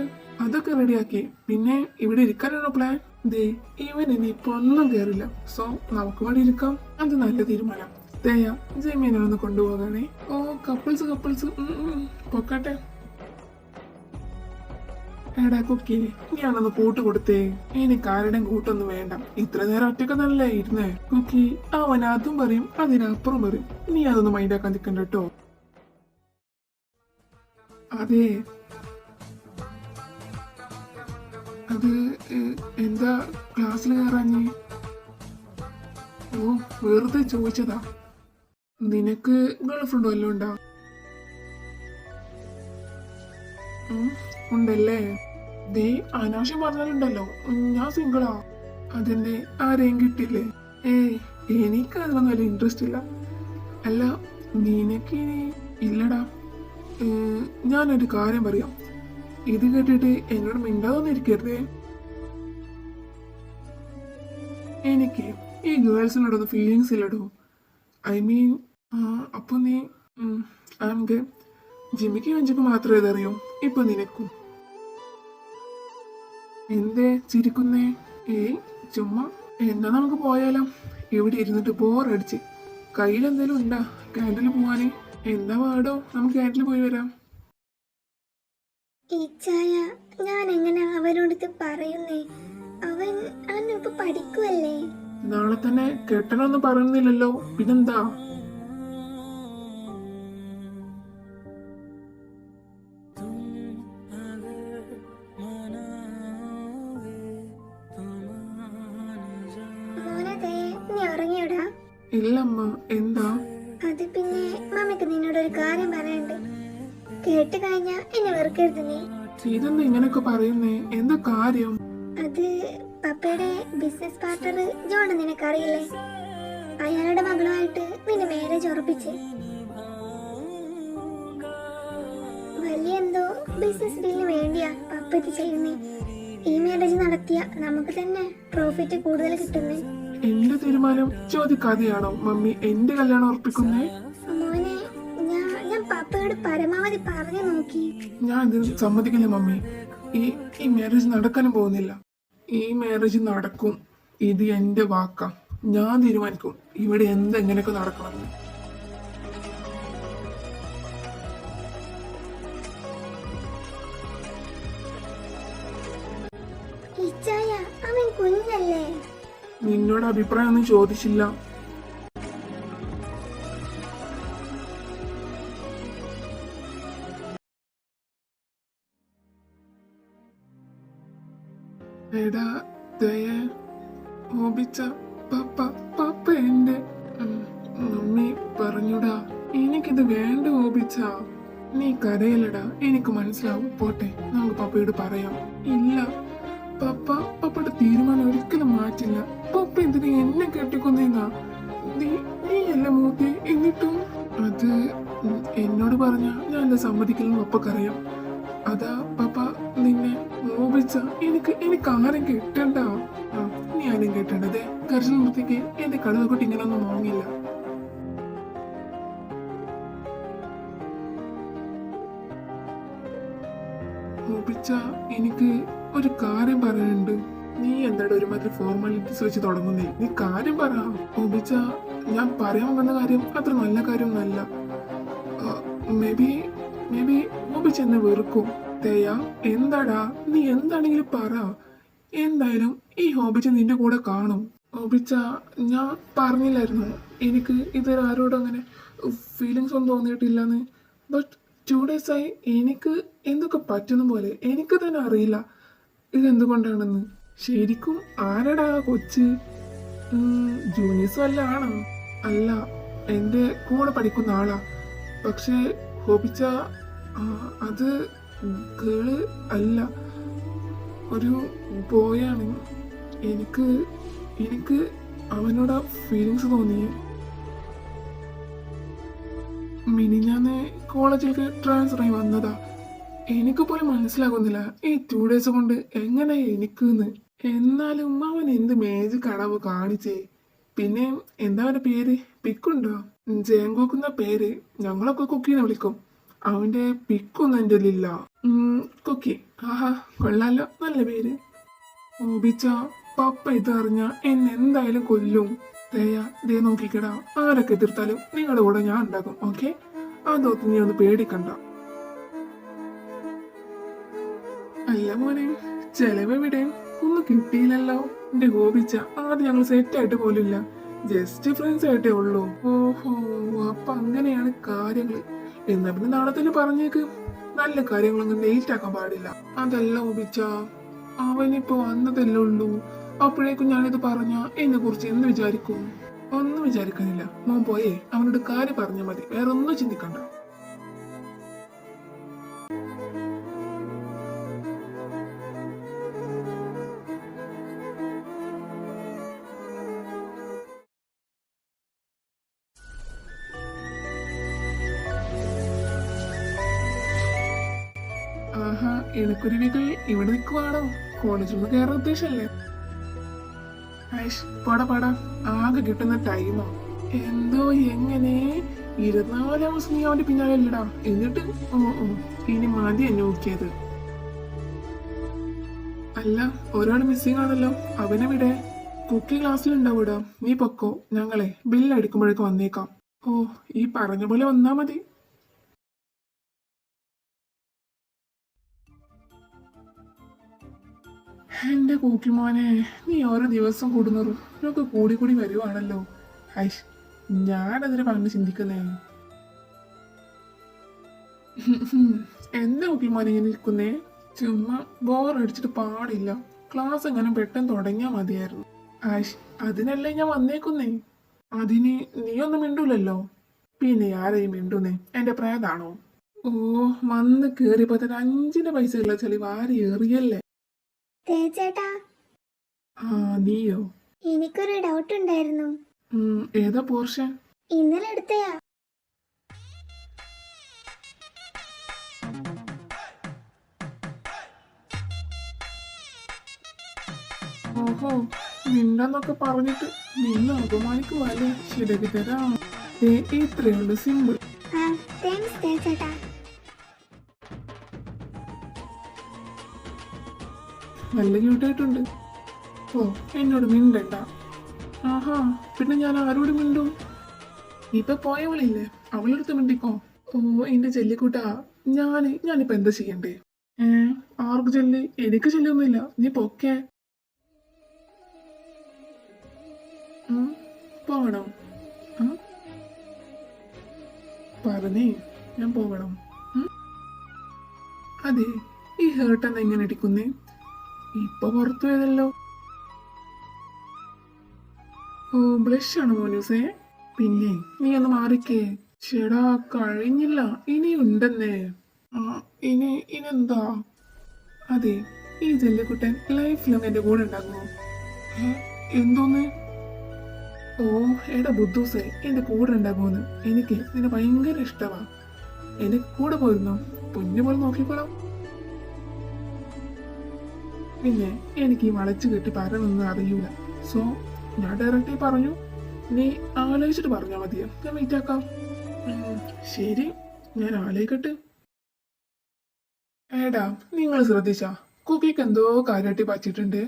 Speaker 1: അതൊക്കെ റെഡിയാക്കി. പിന്നെ ഇവിടെ ഇരിക്കാനാണോ പ്ലാൻ? ദേ, ഇവൻ ഇനിയിപ്പോ ഒന്നും കേറില്ല. സോ നമുക്ക് വേണ്ടി ഇരിക്കാം. അത് നല്ല തീരുമാനം. ദയ, ജിമ്മിനെ ഒന്ന് കൊണ്ടുപോകണേ. ഓ, കപ്പിൾസ് പൊക്കട്ടെ. എടാ കുക്കി, ഞാനൊന്ന് കൂട്ട് കൊടുത്തേ. എനിക്ക് ആരുടെയും കൂട്ടൊന്നും വേണ്ട. ഇത്ര നേരം ഒറ്റക്ക് നല്ല ഇരുന്നേ. കുക്കി, അവൻ അതും പറയും അതിനപ്പുറം പറയും. നീ അതൊന്നും മൈൻഡാക്കാൻ നിൽക്കണ്ട കേട്ടോ. അതെ, അത് എന്താ ക്ലാസ്സിൽ കയറാഞ്ഞേ? ഓ, വെറുതെ ചോദിച്ചതാ. നിനക്ക് ഗേൾ ഫ്രണ്ട് വല്ലതും ഉണ്ടോ? ഉണ്ടല്ലേ? ദേ, അനാവശ്യം പറഞ്ഞാലുണ്ടല്ലോ, ഞാൻ സിംഗിളാ. അതെന്റെ ആരെയും കിട്ടില്ലേ? എനിക്ക് അതിലൊന്നും വലിയ ഇൻട്രസ്റ്റ് ഇല്ല. അല്ല, നിനക്ക് ഇല്ലടാ. ഞാനൊരു കാര്യം പറയാം. ഇത് കേട്ടിട്ട് എന്നോട് മിണ്ടാതൊന്നും ഇരിക്കരുതേ. എനിക്ക് ഈ ഗേൾസിനോടൊന്നും ഫീലിങ്സ് ഇല്ലടോ. ഐ മീൻ, അപ്പൊ നീ ആംഗെ ജിമ്മിക്ക് വെഞ്ചിക്ക് മാത്രമേ ഇതറിയൂ. ഇപ്പൊ നിനക്കും. എന്തേ ചിരിക്കുന്നേ? ചുമ്മാ. എന്നാ നമുക്ക് പോയാലോ? ഇവിടെ ഇരുന്നിട്ട് ബോറടിച്ച്. കയ്യിലെന്തേലും ഉണ്ടാ ക്യാൻറ്റീനിൽ പോവാന്? എന്താ പാടോ, നമുക്ക് ക്യാൻറ്റീനിൽ പോയി വരാം.
Speaker 2: ഞാൻ എങ്ങനെ അവരോട് പറയുന്നേ? അവനിപ്പോ പഠിക്കുവല്ലേ?
Speaker 1: നാളെ തന്നെ കെട്ടണമെന്ന് പറയുന്നില്ലല്ലോ, പിന്നെന്താ? ഇല്ലമ്മ, എന്താ?
Speaker 2: അത് പിന്നെ മമ്മിക്ക് നിന്നോടൊരു കാര്യം പറയാനുണ്ട്. കേട്ട് കഴിഞ്ഞാ എന്നെ വെറുക്കരുത് നീ.
Speaker 1: ഇതെന്താ ഇങ്ങനെയൊക്കെ പറയുന്നേ? എന്താ കാര്യം?
Speaker 2: അത് പപ്പയുടെ ബിസിനസ് പാർട്ണർ ജോൺ നിനക്കറിയില്ലേ? അയാളുടെ മകളുമായിട്ട് നിന്നെ മാരേജ് ഉറപ്പിച്ച്. വലിയ എന്തോ ബിസിനസ് ഡീലിന് വേണ്ടിയാ പപ്പ ഇത് ചെയ്യുന്നേ. ഈ മാരേജ് നടത്തിയ നമുക്ക് തന്നെ പ്രോഫിറ്റ് കൂടുതൽ കിട്ടുന്നേ.
Speaker 1: എന്റെ തീരുമാനം ചോദിക്കാതെയാണോ മമ്മി എന്റെ കല്യാണം ഉറപ്പിക്കുന്നേ?
Speaker 2: മോനെ, ഞാൻ പപ്പയോട് പരമാവധി പറഞ്ഞു നോക്കി.
Speaker 1: ഞാൻ ഇതിന് സമ്മതിക്കില്ല മമ്മി. ഈ മാരേജ് നടക്കാനും പോകുന്നില്ല. ഈ മാരേജ് നടക്കും. ഇത് എന്റെ വാക്കാ. ഞാൻ തീരുമാനിക്കും ഇവിടെ എന്തെങ്ങനെയൊക്കെ നടക്കണം.
Speaker 2: ഇച്ചായ, അവൻ കുഞ്ഞല്ലേ?
Speaker 1: നിന്നോട് അഭിപ്രായം ഒന്നും ചോദിച്ചില്ല. എടാ ദയ, ഓപിച്ച പപ്പ പപ്പ എന്റെ മമ്മി പറഞ്ഞുടാ, എനിക്കിത് വേണ്ട ഓപിച്ച. നീ കരയല്ലടാ, എനിക്ക് മനസ്സിലാവും. പോട്ടെ, നമുക്ക് പപ്പയോട് പറയാം. ഇല്ല പപ്പ, പപ്പയുടെ തീരുമാനം ഒരിക്കലും മാറ്റില്ല. പപ്പ എന്തിനാ എന്നെ കെട്ടിക്കൊന്നേന്നാ? നീയല്ല മൂത്തി, എന്നിട്ടും അത് എന്നോട് പറഞ്ഞ ഞാൻ എന്താ സമ്മതിക്കില്ലെന്ന് പപ്പക്കറിയാം. അതാ പപ്പ നിന്നെ മോപിച്ച. എനിക്ക് ആരും കെട്ടണ്ട. നീ ആരും കെട്ടണ്ടതേ. കർശന വൃത്തിക്ക് എന്റെ കടുതക്കൊട്ടി ഇങ്ങനൊന്നും വാങ്ങില്ല. മോപിച്ച, എനിക്ക് ഒരു കാര്യം പറയാനുണ്ട്. നീ എന്താടാ ഒരുമാതിരി ഫോർമാലിറ്റീസ് വെച്ച് തുടങ്ങുന്നേ? നീ കാര്യം പറ. മോപിച്ച, ഞാൻ പറയാൻ വന്ന കാര്യം അത്ര നല്ല കാര്യമൊന്നല്ല. മേ ബി മോപിച്ച എന്നെ വെറുക്കും. തേയ, എന്താടാ? നീ എന്താണെങ്കിലും പറ. എന്തായാലും ഈ ഹോബിച്ച നിന്റെ കൂടെ കാണും. ഹോബിച്ച, ഞാൻ പറഞ്ഞില്ലായിരുന്നു എനിക്ക് ഇതുവരെ ആരോടും അങ്ങനെ ഫീലിങ്സ് ഒന്നും തോന്നിയിട്ടില്ലെന്ന്. ബട്ട് 2 days ആയി എനിക്ക് എന്തൊക്കെ പറ്റുന്ന പോലെ. എനിക്ക് തന്നെ അറിയില്ല ഇതെന്തുകൊണ്ടാണെന്ന്. ശരിക്കും ആരടാ കൊച്ച്? ജൂനിയേഴ്സ് വല്ല ആണോ? അല്ല, എൻ്റെ കൂടെ പഠിക്കുന്ന ആളാ. പക്ഷേ ഹോബിച്ച അത് ഗേള് അല്ല, ഒരു ബോയാണ്. എനിക്ക് അവനോട് ഫീലിങ്സ് തോന്നിയേ. മിനിഞ്ഞാന്ന് കോളേജിലേക്ക് ട്രാൻസ്ഫർ ആയി വന്നതാ. എനിക്ക് പോലും മനസ്സിലാകുന്നില്ല ഈ 2 days കൊണ്ട് എങ്ങനെ എനിക്കെന്ന്. എന്നാലും അവൻ എന്ത് മേജിക് അടവ് കാണിച്ചേ. പിന്നെ എന്താ അവന്റെ പേര്? പിക്കുണ്ടോ? ജയങ്കോക്കുന്ന പേര്. ഞങ്ങളൊക്കെ കുക്കിനെ വിളിക്കും. അവന്റെ പിക്കൊന്നും എൻ്റെ ഇല്ല. കുക്കി. ആഹാ, കൊള്ളാലോ, നല്ല പേര്. ഓപിച്ച, പപ്പ ഇതറിഞ്ഞ എന്നെ എന്തായാലും കൊല്ലും. ദേ നോക്കിക്കടാ, ആരൊക്കെ എതിർത്താലും നിങ്ങളുടെ കൂടെ ഞാൻ ഉണ്ടാകും. ഓക്കെ, അതൊത്ത് നീ ഒന്ന് പേടിക്കണ്ട. അല്ല മോനെ, ചെലവെവിടെ? ഒന്നും കിട്ടിയില്ലല്ലോ. എന്റെ ഹോബിച്ച, ആദ്യം ഞങ്ങൾ സെറ്റ് ആയിട്ട് പോലില്ല, ജസ്റ്റ് ഫ്രണ്ട്സ് ആയിട്ടേ ഉള്ളൂ. ഓഹോ, അപ്പൊ അങ്ങനെയാണ് കാര്യങ്ങൾ. എന്നാ പിന്നെ നാളെ തന്നെ പറഞ്ഞേക്ക്. നല്ല കാര്യങ്ങളൊന്നും ലേറ്റ് ആക്കാൻ പാടില്ല. അതല്ല ഹോബിച്ച, അവനിപ്പോ വന്നതല്ലേ ഉള്ളൂ. അപ്പോഴേക്കും ഞാനിത് പറഞ്ഞ എന്നെ കുറിച്ച് എന്ത് വിചാരിക്കും? ഒന്നും വിചാരിക്കാനില്ല. മോൻ പോയേ അവനോട് കാര്യം പറഞ്ഞാൽ മതി, വേറെ ഒന്നും ചിന്തിക്കണ്ട. ആഹാ, എനക്കുരുവികൾ ഇവിടെ നിൽക്കുവാണോ? കോളേജിൽ നിന്ന് കയറാൻ ഉദ്ദേശല്ലേ? പടാ, ആകെ കിട്ടുന്ന ടൈമാ. എന്തോ എങ്ങനെ 24 hours നീ അവന്റെ പിന്നാലെ ഇല്ലടാ. എന്നിട്ട് ഇനി മതി എന്നെ നോക്കിയത്. അല്ല, ഒരാൾ മിസ്സിംഗ് ആണല്ലോ. അവനെവിടെ? കുക്കി ക്ലാസ്സിലുണ്ടാവൂടാ. നീ പൊക്കോ, ഞങ്ങളെ ബില്ലടിക്കുമ്പോഴേക്ക് വന്നേക്കാം. ഓ, ഈ പറഞ്ഞ പോലെ വന്നാ മതി. എന്റെ കൂക്കിമോനെ, നീ ഓരോ ദിവസം കൂടുന്നതും ഇതൊക്കെ കൂടി വരുവാണല്ലോ. ഹൈഷ്, ഞാനതിനെ പറഞ്ഞ് ചിന്തിക്കുന്നേ. എന്താ കൂക്കിമോനെ ഇങ്ങനെ നിൽക്കുന്നേ? ചുമ്മാ ബോറടിച്ചിട്ട് പാടില്ല. ക്ലാസ് എങ്ങനെ പെട്ടെന്ന് തുടങ്ങിയാൽ മതിയായിരുന്നു. ഹൈഷ്, അതിനല്ലേ ഞാൻ വന്നേക്കുന്നേ. അതിന് നീയൊന്നും മിണ്ടൂലല്ലോ. പിന്നെ ആരെയും മിണ്ടുന്നേ? എന്റെ പ്രേതാണോ? ഓ, വന്ന് കേറിയപ്പോ തന്നെ 5 പൈസ ഉള്ള ചെളി വാരി എറിയല്ലേ.
Speaker 2: തേച്ചേട്ടാ,
Speaker 1: ആ, നീയോ?
Speaker 2: എനിക്കൊരു ഡൗട്ട് ഉണ്ടായിരുന്നു.
Speaker 1: ഏതാ പോർഷൻ?
Speaker 2: ഇന്നലെ എടുത്തയാ.
Speaker 1: ഓഹോ, മിണ്ടെന്നൊക്കെ പറഞ്ഞിട്ട് നിന്ന് അപമാനിക്കുവല്ലേ. ശരിയാക്കി തരാം. ദേ, ഇത്രയേ ഉള്ളൂ, സിമ്പിൾ.
Speaker 2: ആ, താങ്ക്സ് തേച്ചേട്ടാ.
Speaker 1: നല്ല ക്യൂട്ടായിട്ടുണ്ട്. ഓ, എന്നോട് മിണ്ടണ്ട. ആഹാ, പിന്നെ ഞാൻ ആരോട് മിണ്ടും? ഇപ്പൊ പോയവളില്ലേ, അവളെടുത്ത് മിണ്ടിക്കോ. ഓ, എന്റെ ചെല്ലിക്കൂട്ടാ, ഞാനിപ്പോ എന്താ ചെയ്യണ്ടേ? ഏ, ആർക്ക് ചെല്ലി? എനിക്ക് ചെല്ലൊന്നുമില്ല, നീ പൊക്കേ. പോകണം. പറഞ്ഞേ, ഞാൻ പോകണം. അതെ, ഈ ഹേർട്ട് എന്ന് എങ്ങനെ ഇടിക്കുന്നേ? ഇപ്പൊ പുറത്തു പോയതല്ലോ. ഓ, ബ്ലഷ് ആണ് മോനൂസേ. പിന്നെ നീ ഒന്ന് മാറിക്കേ. ചേടാ, കഴിഞ്ഞില്ല, ഇനിയുണ്ടെന്നേ. ആ, ഇനെന്താ? അതെ, ഈ ജെല്ലിക്കുട്ടൻ ലൈഫിലും എന്റെ കൂടെ ഉണ്ടാകുമോ? എന്തോന്ന്? ഓ, എടാ ബുദ്ധൂസേ, എന്റെ കൂടെ ഉണ്ടാകുമെന്ന് എനിക്ക് നിന്നെ ഭയങ്കര ഇഷ്ടമാ. എന്റെ കൂടെ പോയിരുന്നോ? പൊന്നു പോലെ നോക്കിക്കോളാം. പിന്നെ എനിക്ക് ഈ വളച്ചു കെട്ടി പറഞ്ഞൊന്നും അറിയൂല. സോ ഞാൻ ഡയറക്റ്റായി പറഞ്ഞു. നീ ആലോചിച്ചിട്ട് പറഞ്ഞാൽ മതിയോ? ഞാൻ വെയിറ്റ് ആക്കാം. ശരി, ഞാൻ ആലോചിക്കട്ടെ. ഏടാ, നിങ്ങൾ ശ്രദ്ധിച്ചാ കുക്കിക്ക് എന്തോ കാര്യമായിട്ട് പറ്റിയിട്ടുണ്ട്.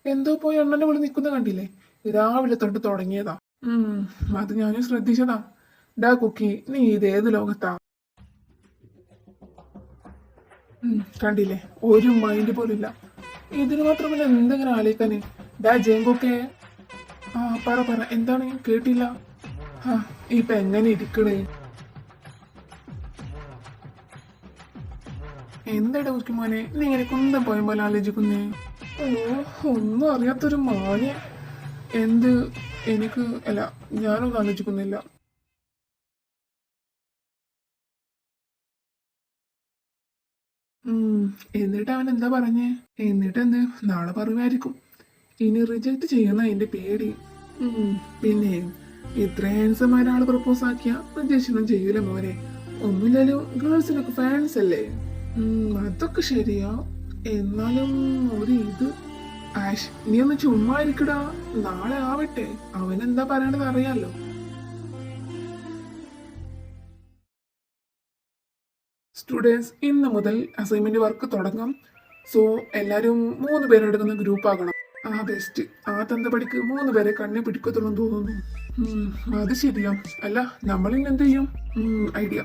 Speaker 1: എന്തോ പോയി അണ്ണന്റെ പോലെ നിൽക്കുന്ന കണ്ടില്ലേ? രാവിലെ തൊട്ട് തുടങ്ങിയതാ. അത് ഞാനും ശ്രദ്ധിച്ചതാ. ഡാ കുക്കി, നീ ഇതേത് ലോകത്താ? കണ്ടില്ലേ, ഒരു മൈൻഡ് പോലും ഇല്ല. ഇതിന് മാത്രമല്ല എന്തെങ്കിലും ആലോചിക്കാന്. ഡാ ജേങ്കൊക്കെ. ആ, പറ, എന്താണ്? കേട്ടില്ല. ആ, ഇപ്പൊ എങ്ങനെ ഇരിക്കണേ? എന്താടാ കുക്കിമോനെ, നീ ഇങ്ങനെ കുന്തം പോയ പോലെ ആലോചിക്കുന്നേ? ഓ, ഒന്നും അറിയാത്തൊരു മാന്യ. എന്ത്? എനിക്ക് അല്ല, ഞാനൊന്നും ആലോചിക്കുന്നില്ല. എന്നിട്ട് അവൻ എന്താ പറഞ്ഞേ? എന്നിട്ട് എന്ത്? നാളെ പറയുമായിരിക്കും. ഇനി റിജക്ട് ചെയ്യുന്ന എന്റെ പേടി. പിന്നെ ഇത്ര ഹാൻസമായ ഒരാൾ പ്രപ്പോസ് ആക്കിയ റിജക്ഷൻ ചെയ്യൂല മോനെ. ഒന്നുമില്ലല്ലോ, ഗേൾസിനൊക്കെ ഫാൻസ് അല്ലേ. അതൊക്കെ ശരിയാ. എന്നാലും ഒരു ഇത്. ആഷ്, നീ ഒന്ന് ചുമ്മാ ഇരിക്കടാ. നാളെ ആവട്ടെ, അവനെന്താ പറയണത് അറിയാലോ. സ്റ്റുഡൻസ്, ഇന്ന് മുതൽ അസൈൻമെന്റ് വർക്ക് തുടങ്ങാം. സോ എല്ലാരും 3 പേരെടുക്കുന്ന ഗ്രൂപ്പ് ആകണം. ആ, ബെസ്റ്റ്. ആ തന്തപടിക്ക് 3 പേരെ കണ്ണെ പിടിക്കത്തുള്ളൂ തോന്നുന്നു. അത് ശരിയാ. അല്ല, നമ്മൾ ഇന്ന് എന്ത് ചെയ്യും? ഐഡിയ.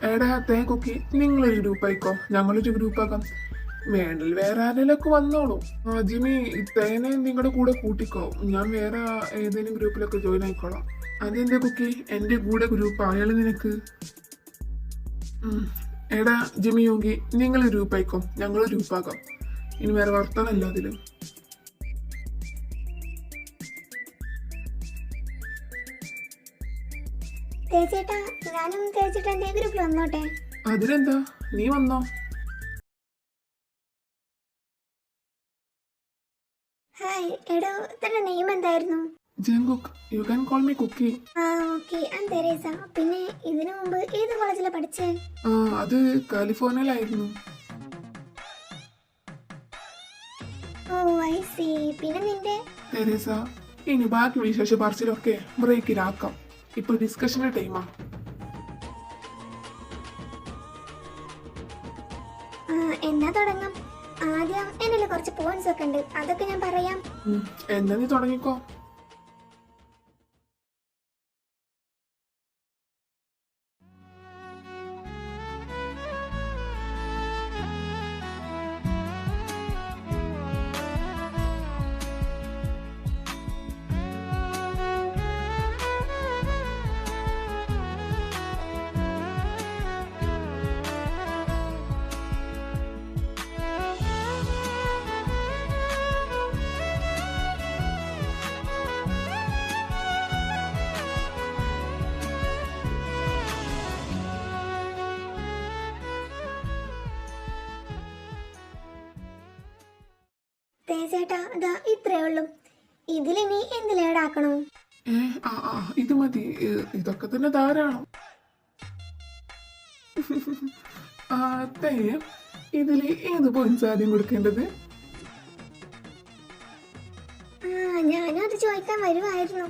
Speaker 1: ഏടാ തേക്കൊക്കെ നിങ്ങളൊരു ഗ്രൂപ്പ് ആയിക്കോ, ഞങ്ങളൊരു ഗ്രൂപ്പ് ആക്കാം. വേണ്ടൽ വേറെ ആരെങ്കിലൊക്കെ വന്നോളൂ. ജിമി, തേനെ നിങ്ങളുടെ കൂടെ കൂട്ടിക്കോ. ഞാൻ വേറെ ഏതെങ്കിലും ഗ്രൂപ്പിലൊക്കെ ജോയിൻ ആയിക്കോളാം. അതെന്താ കുക്കി, എന്റെ കൂടെ ഗ്രൂപ്പ് ആയാലും നിനക്ക്? എടാ ജിമി യോങ്കി, നിങ്ങൾ ഗ്രൂപ്പ് ആയിക്കോ, ഞങ്ങൾ ഗ്രൂപ്പാക്കാം. ഇനി വേറെ വർത്താനല്ല അതില്.
Speaker 2: തേച്ചേട്ടാ, ഞാനും തേച്ചിട്ട് എന്റെ ഗ്രൂപ്പിൽ വന്നോട്ടെ?
Speaker 1: അതിലെന്താ, നീ വന്നോ.
Speaker 2: ഹായ്, എടോ, തന്റെ നെയിം എന്തായിരുന്നു?
Speaker 1: Jungkook, you can call me Cookie.
Speaker 2: ആ, ഓക്കെ. തെരേസ. പിന്നെ ഇതിനു മുമ്പ് ഏത് കോളേജിലാ പഠിച്ചേ?
Speaker 1: അത് കാലിഫോർണിയയിലായിരുന്നു.
Speaker 2: ഓ, ഐ സി. പിന്നെ നിന്റെ?
Speaker 1: തെരേസ, ഇനി ബാക്കി വിശേഷ പറച്ചിലൊക്കെ ബ്രേക്കിലാക്കാം. ഇപ്പൊ ഡിസ്കഷന്റെ ടൈമാ.
Speaker 2: എന്നാ തുടങ്ങാം. ആദ്യം എന്നിൽ കുറച്ച് പോയിന്റ്സ് ഒക്കെ ഉണ്ട്, അതൊക്കെ ഞാൻ പറയാം.
Speaker 1: എന്നാ നീ തുടങ്ങിക്കോ.
Speaker 3: തേച്ചേട്ടാ ഇതാ ഇത്രേ ഉള്ളൂ. ഇതിലിനി എന്തിലേടാക്കണോ?
Speaker 1: ഇത് മതി. ഇതൊക്കെ തന്നെ ധാരാളം. തേയ, ഇതില് ഏത് പോയിന്റ്സ് ആദ്യം കൊടുക്കേണ്ടത്?
Speaker 3: ഞാനും അത് ചോദിക്കാൻ വരുമായിരുന്നു.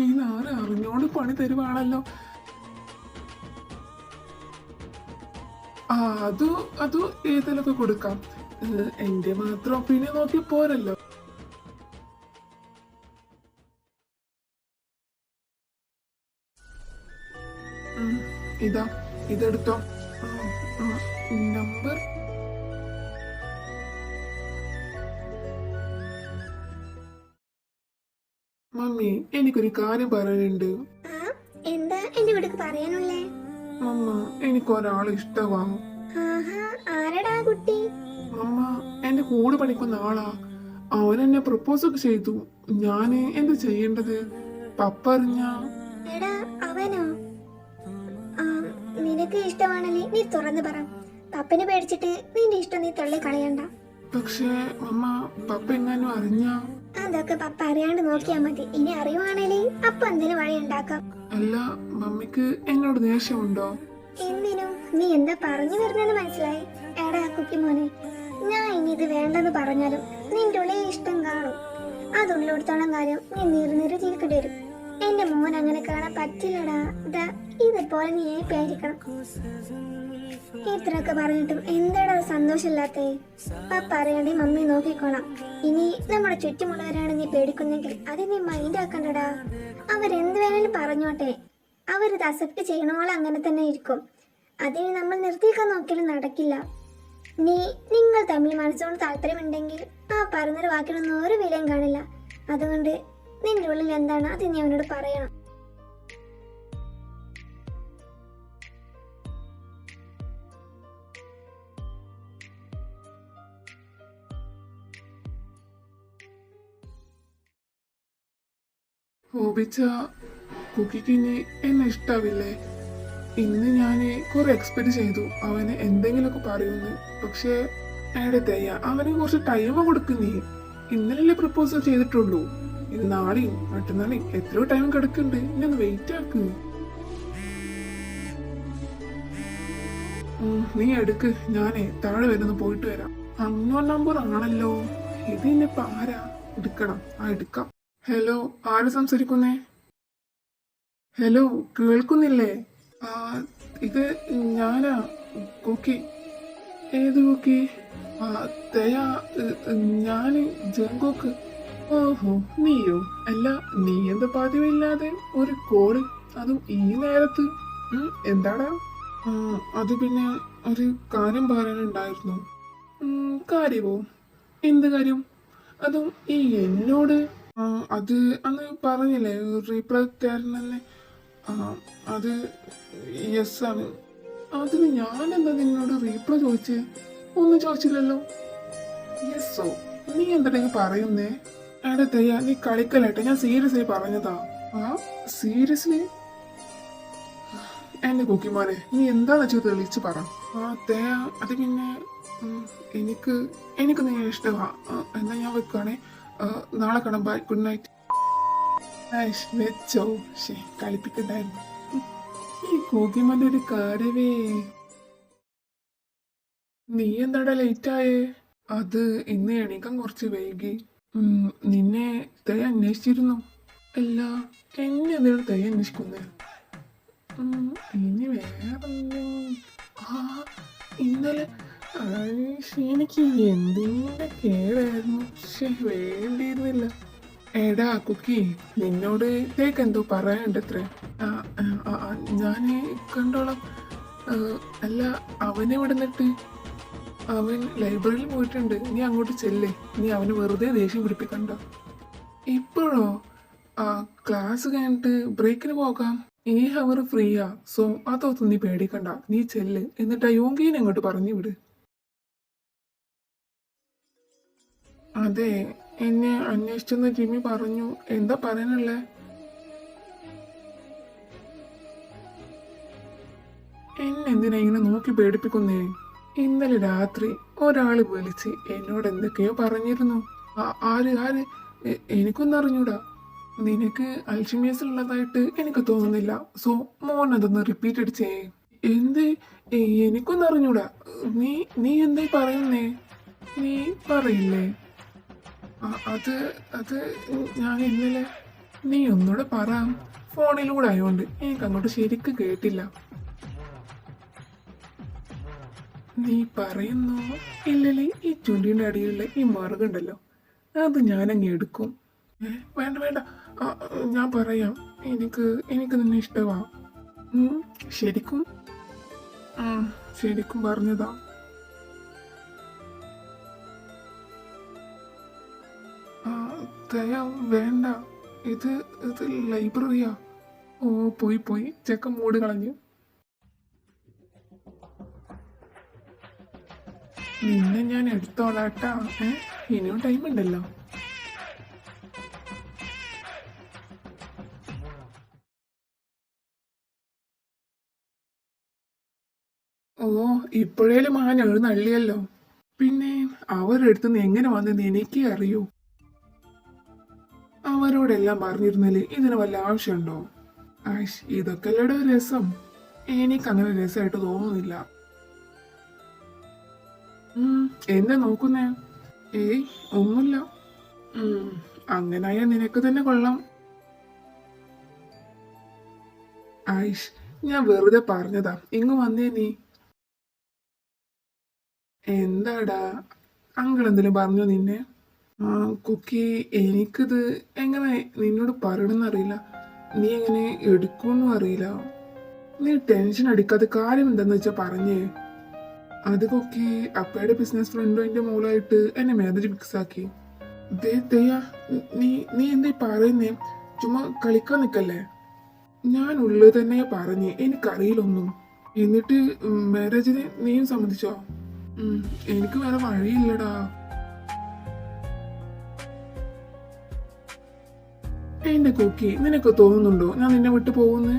Speaker 1: ഈ നാറ് അറിഞ്ഞോണ്ട് പണി തരുവാണല്ലോ. അത് ഏതിലൊക്കെ കൊടുക്കാം. എന്റെ മാത്രം ഒപ്പീനിയൻ നോക്കി പോരല്ലോ. ഇതാ ഇതെടുത്തോ. നമ്പർ മമ്മി, എനിക്കൊരു കാര്യം പറയാനുണ്ട്.
Speaker 3: എന്താ എന്റെ വീട്ടിൽ പറയാനുള്ളേ?
Speaker 1: മമ്മ, എനിക്ക് ഒരാളെ ഇഷ്ടമാണ്.
Speaker 3: ആരടാ കുട്ടി?
Speaker 1: മമ്മ, എന്റെ കൂടെ പഠിക്കുന്ന ആളാ. അവൻ എന്നെ പ്രപ്പോസ് ഒക്കെ ചെയ്തു. ഞാന് എന്ത് ചെയ്യേണ്ടത്? പപ്പ അറിഞ്ഞ?
Speaker 3: എടാ അവനോ? നിനക്ക് ഇഷ്ടമാണല്ലേ, നീ തുറന്നു പറ. പപ്പനെ പേടിച്ചിട്ട് നിന്റെ ഇഷ്ടം നീ തള്ളി കളയണ്ട.
Speaker 1: പക്ഷേ മമ്മ, പപ്പ എങ്ങാനും അറിഞ്ഞ?
Speaker 3: അതൊക്കെ പപ്പ അറിയാണ്ട് നോക്കിയാ മതി. ഇനി അറിയുവാണേലേ അപ്പ എന്തിനു വഴി ഉണ്ടാക്കാം.
Speaker 1: അല്ല, മമ്മിക്ക് എന്നോട് ദേഷ്യമുണ്ടോ?
Speaker 3: എന്തിനും? നീ എന്താ പറഞ്ഞു വരുന്നെന്ന് മനസ്സിലായി. എടാ കുട്ടിമോനെ, ഞാൻ ഇനി ഇത് വേണ്ടെന്ന് പറഞ്ഞാലും നിന്റെ ഉള്ളിൽ ഇഷ്ടം കാണും. അതുള്ളിടത്തോളം കാര്യം നീ നിറനിറ് ജീവിക്കേണ്ടി വരും. എന്റെ മോൻ അങ്ങനെ കാണാൻ പറ്റില്ലടാ. ഇതാ ഇതുപോലെ നീ ഏപ്പിയായിരിക്കണം. ഇത്രയൊക്കെ പറഞ്ഞിട്ടും എന്താടാ സന്തോഷമില്ലാത്തേ? പപ്പ അറിയാണ്ട് മമ്മി നോക്കിക്കോളാം. ഇനി നമ്മുടെ ചുറ്റുമുള്ളവരാണ് നീ പേടിക്കുന്നെങ്കിൽ അത് നീ മൈൻഡ് ആക്കണ്ടടാ. അവരെന്ത് വേണേലും പറഞ്ഞോട്ടെ. അവരിത് അക്സെപ്റ്റ് ചെയ്യണോളം അങ്ങനെ തന്നെ ഇരിക്കും. അതിന് നമ്മൾ നിർത്തിയേക്കാൻ നോക്കിയാലും നടക്കില്ല. നിങ്ങൾ തമ്മിൽ മനസ്സോട് താല്പര്യമുണ്ടെങ്കിൽ ആ പറഞ്ഞൊരു വാക്കിനൊന്നും ഒരു വിലയും കാണില്ല. അതുകൊണ്ട് നിന്റെ ഉള്ളിൽ എന്താണ് അത് നീ അവനോട് പറയണം.
Speaker 1: ഹോബിച്ച കുക്കിക്ക് ഇനി എന്നെ ഇഷ്ടാവില്ലേ? ഇന്ന് ഞാൻ കുറെ എക്സ്പെക്ട് ചെയ്തു അവന് എന്തെങ്കിലുമൊക്കെ പറയുന്നു. പക്ഷേ തയ്യ, അവന് കുറച്ച് ടൈം കൊടുക്കുന്നേ. ഇന്നലല്ലേ പ്രപ്പോസൽ ചെയ്തിട്ടുള്ളൂ. ഇത് നാളെയും മറ്റന്നാളെയും എത്രയോ ടൈം കിടക്കുന്നുണ്ട്. ഇനി ഒന്ന് വെയിറ്റ് ആക്ക്. നീ എടുക്ക്, ഞാനേ താഴെ വരുന്ന പോയിട്ട് വരാം. അന്നോ നമ്പർ ആണല്ലോ ഇത്. ഇനിയിപ്പോ ആരാ എടുക്കണം? എടുക്കാം. ഹലോ, ആര് സംസാരിക്കുന്നേ? ഹലോ, കേൾക്കുന്നില്ലേ? ഇത് ഞാനാ, കുക്കി. ഏത് കുക്കി? തയാ, ഞാന് ജങ്കുക്ക്. ഓഹോ, നീയോ? അല്ല, നീ എന്താ പതിവില്ലാതെ ഒരു കോള്, അതും ഈ നേരത്ത്? എന്താടാ? അത് പിന്നെ ഒരു കാര്യം പറയാനുണ്ടായിരുന്നു. കാര്യമോ? എന്ത് കാര്യം? അതും ഈ എന്നോട്? അത് അന്ന് പറഞ്ഞില്ലേ റീപ്ലൈ തരണമെന്ന്. അത് യെസ് ആണ്. അതിന് ഞാനെന്താ നിന്നോട് റീപ്ലൈ ചോദിച്ചേ? ഒന്നും ചോദിച്ചില്ലല്ലോ. യെസ്സോ? നീ എന്തെങ്കിലും പറയുന്നേ? തയ്യ, നീ കളിക്കലാട്ടെ, ഞാൻ സീരിയസ് ആയി പറഞ്ഞതാ. സീരിയസ്ലി? എന്റെ കുക്കിമാരെ, നീ എന്താന്ന് വെച്ചാൽ തെളിയിച്ച് പറ. തയ്യ, അത് പിന്നെ എനിക്ക് നീ ഇഷ്ടമാ. എന്നാ ഞാൻ വെക്കാണേ. നാളെ കാണാം. Bye, good night. വെച്ചോ. കളിപ്പിക്കണ്ടായിരുന്നു. ഈ കുക്കിമാന്റെ ഒരു കാര്യവേ. നീ എന്താടാ ലേറ്റ് ആയേ? അത് ഇന്ന് എണീക്കാൻ കുറച്ച് വൈകി. നിന്നെ തയ്യ അന്വേഷിച്ചിരുന്നു. അല്ല, എന്നെ എന്തിനാണ് തയ്യ അന്വേഷിക്കുന്നേ? ഇനി വേറെന്തെങ്കിലും? ഇന്നലെ എനിക്ക് എന്തിന്റെ കേടായിരുന്നു. വേണ്ടിയിരുന്നില്ല. എടാ കുക്കി, നിന്നോട് തേക്ക് എന്തോ പറയാണ്ടത്രേ. ഞാന് കണ്ടോളാം. അല്ല, അവനെ വിടുന്നിട്ട് അവൻ ലൈബ്രറിയിൽ പോയിട്ടുണ്ട്. നീ അങ്ങോട്ട് ചെല്ലേ. നീ അവന് വെറുതെ ദേഷ്യം പിടിപ്പിക്കണ്ട. ഇപ്പോഴോ? ക്ലാസ് കഴിഞ്ഞിട്ട് ബ്രേക്കിന് പോകാം. ഈ ഹവർ ഫ്രീയാ. സോ അതൊന്നും നീ പേടിക്കണ്ട. നീ ചെല്ല്. എന്നിട്ട് യോങ്കീനെ അങ്ങോട്ട് പറഞ്ഞു വിട്. അതെ, എന്നെ അന്വേഷിച്ചെന്ന് ജിമ്മി പറഞ്ഞു. എന്താ പറയാനുള്ളേ? എന്നെന്തിനാ ഇങ്ങനെ നോക്കി പേടിപ്പിക്കുന്നേ? ഇന്നലെ രാത്രി ഒരാള് വിളിച്ച് എന്നോട് എന്തൊക്കെയോ പറഞ്ഞിരുന്നു. ആര് ആര് എനിക്കൊന്നും അറിഞ്ഞൂടാ. നിനക്ക് അൽഷിമേഴ്സ് ഉള്ളതായിട്ട് എനിക്ക് തോന്നുന്നില്ല. സോ മോൻ അതൊന്ന് റിപ്പീറ്റ് അടിച്ചേ. എന്ത്? എനിക്കൊന്നും അറിഞ്ഞൂടാ. നീ നീ എന്തേ പറയുന്നേ? നീ പറയില്ലേ? അത് അത് ഞാൻ ഇന്നലെ. നീ ഒന്നുകൂടെ പറ. ഫോണിലൂടെ ആയോണ്ട് എനിക്ക് അങ്ങോട്ട് ശരിക്കും കേട്ടില്ല. നീ പറയുന്നു. ഇല്ലല്ലേ, ഈ ചുണ്ടിന്റെ അടിയിലുള്ള ഈ മറുകുണ്ടല്ലോ, അത് ഞാനങ്ങ് എടുക്കും. വേണ്ട വേണ്ട, ഞാൻ പറയാം. എനിക്ക് എനിക്ക് നിന്നെ ഇഷ്ടമാ. ശരിക്കും ശരിക്കും പറഞ്ഞതാ. ദയ, വേണ്ട. ഇത് ഇത് ലൈബ്രറിയാ. ഓ, പോയി പോയി, ചെക്കൻ മൂട് കളഞ്ഞു. നിന്നെ ഞാൻ എടുത്തോളാട്ടാ. ഇനിയും ടൈം ഉണ്ടല്ലോ. ഓ, ഇപ്പോഴേലും ആ എഴുന്നള്ളിയല്ലോ. പിന്നെ അവരെടുത്ത് നീ എങ്ങനെ വന്നെന്ന് എനിക്കേ അറിയൂ. അവരോടെല്ലാം പറഞ്ഞിരുന്നാല് ഇതിന് വല്ല ആവശ്യമുണ്ടോ? ആഷ്, ഇതൊക്കെ അല്ലേടെ ഒരു രസം. എനിക്കങ്ങനെ രസമായിട്ട് തോന്നുന്നില്ല. എന്നെ നോക്കുന്നേ? ഏയ്, ഒന്നുമില്ല. അങ്ങനായ നിനക്ക് തന്നെ കൊള്ളാം. ആയിഷ്, ഞാൻ വെറുതെ പറഞ്ഞതാ. ഇങ്ങ് വന്നേ നീ. എന്താടാ, അങ്കിൾ എന്തെങ്കിലും പറഞ്ഞോ നിന്നെ? കുക്കി, എനിക്കിത് എങ്ങനെ നിന്നോട് പറയണമെന്നറിയില്ല. നീ എങ്ങനെ എടുക്കുമെന്നും അറിയില്ല. നീ ടെൻഷൻ അടിക്കാതെ കാര്യം എന്താന്ന് വെച്ചാ പറഞ്ഞേ. അത് കുക്കി, അപ്പയുടെ ബിസിനസ് ഫ്രണ്ടും എന്റെ മോളായിട്ട് എന്നെ മാരേജ് ഫിക്സ് ആക്കി. നീ നീ എന്താ പറയുന്നേ? ചുമ്മാ കളിക്കാൻ നിക്കല്ലേ. ഞാൻ ഉള്ളത് തന്നെ പറഞ്ഞേ, എനിക്കറിയില്ലൊന്നും. എന്നിട്ട് മാരേജിന് നീയും സമ്മതിച്ചോ? എനിക്ക് വേറെ വഴിയില്ലടാ. എന്റെ കുക്കി, നിനക്ക് തോന്നുന്നുണ്ടോ ഞാൻ നിന്നെ വിട്ടു പോകുന്നേ?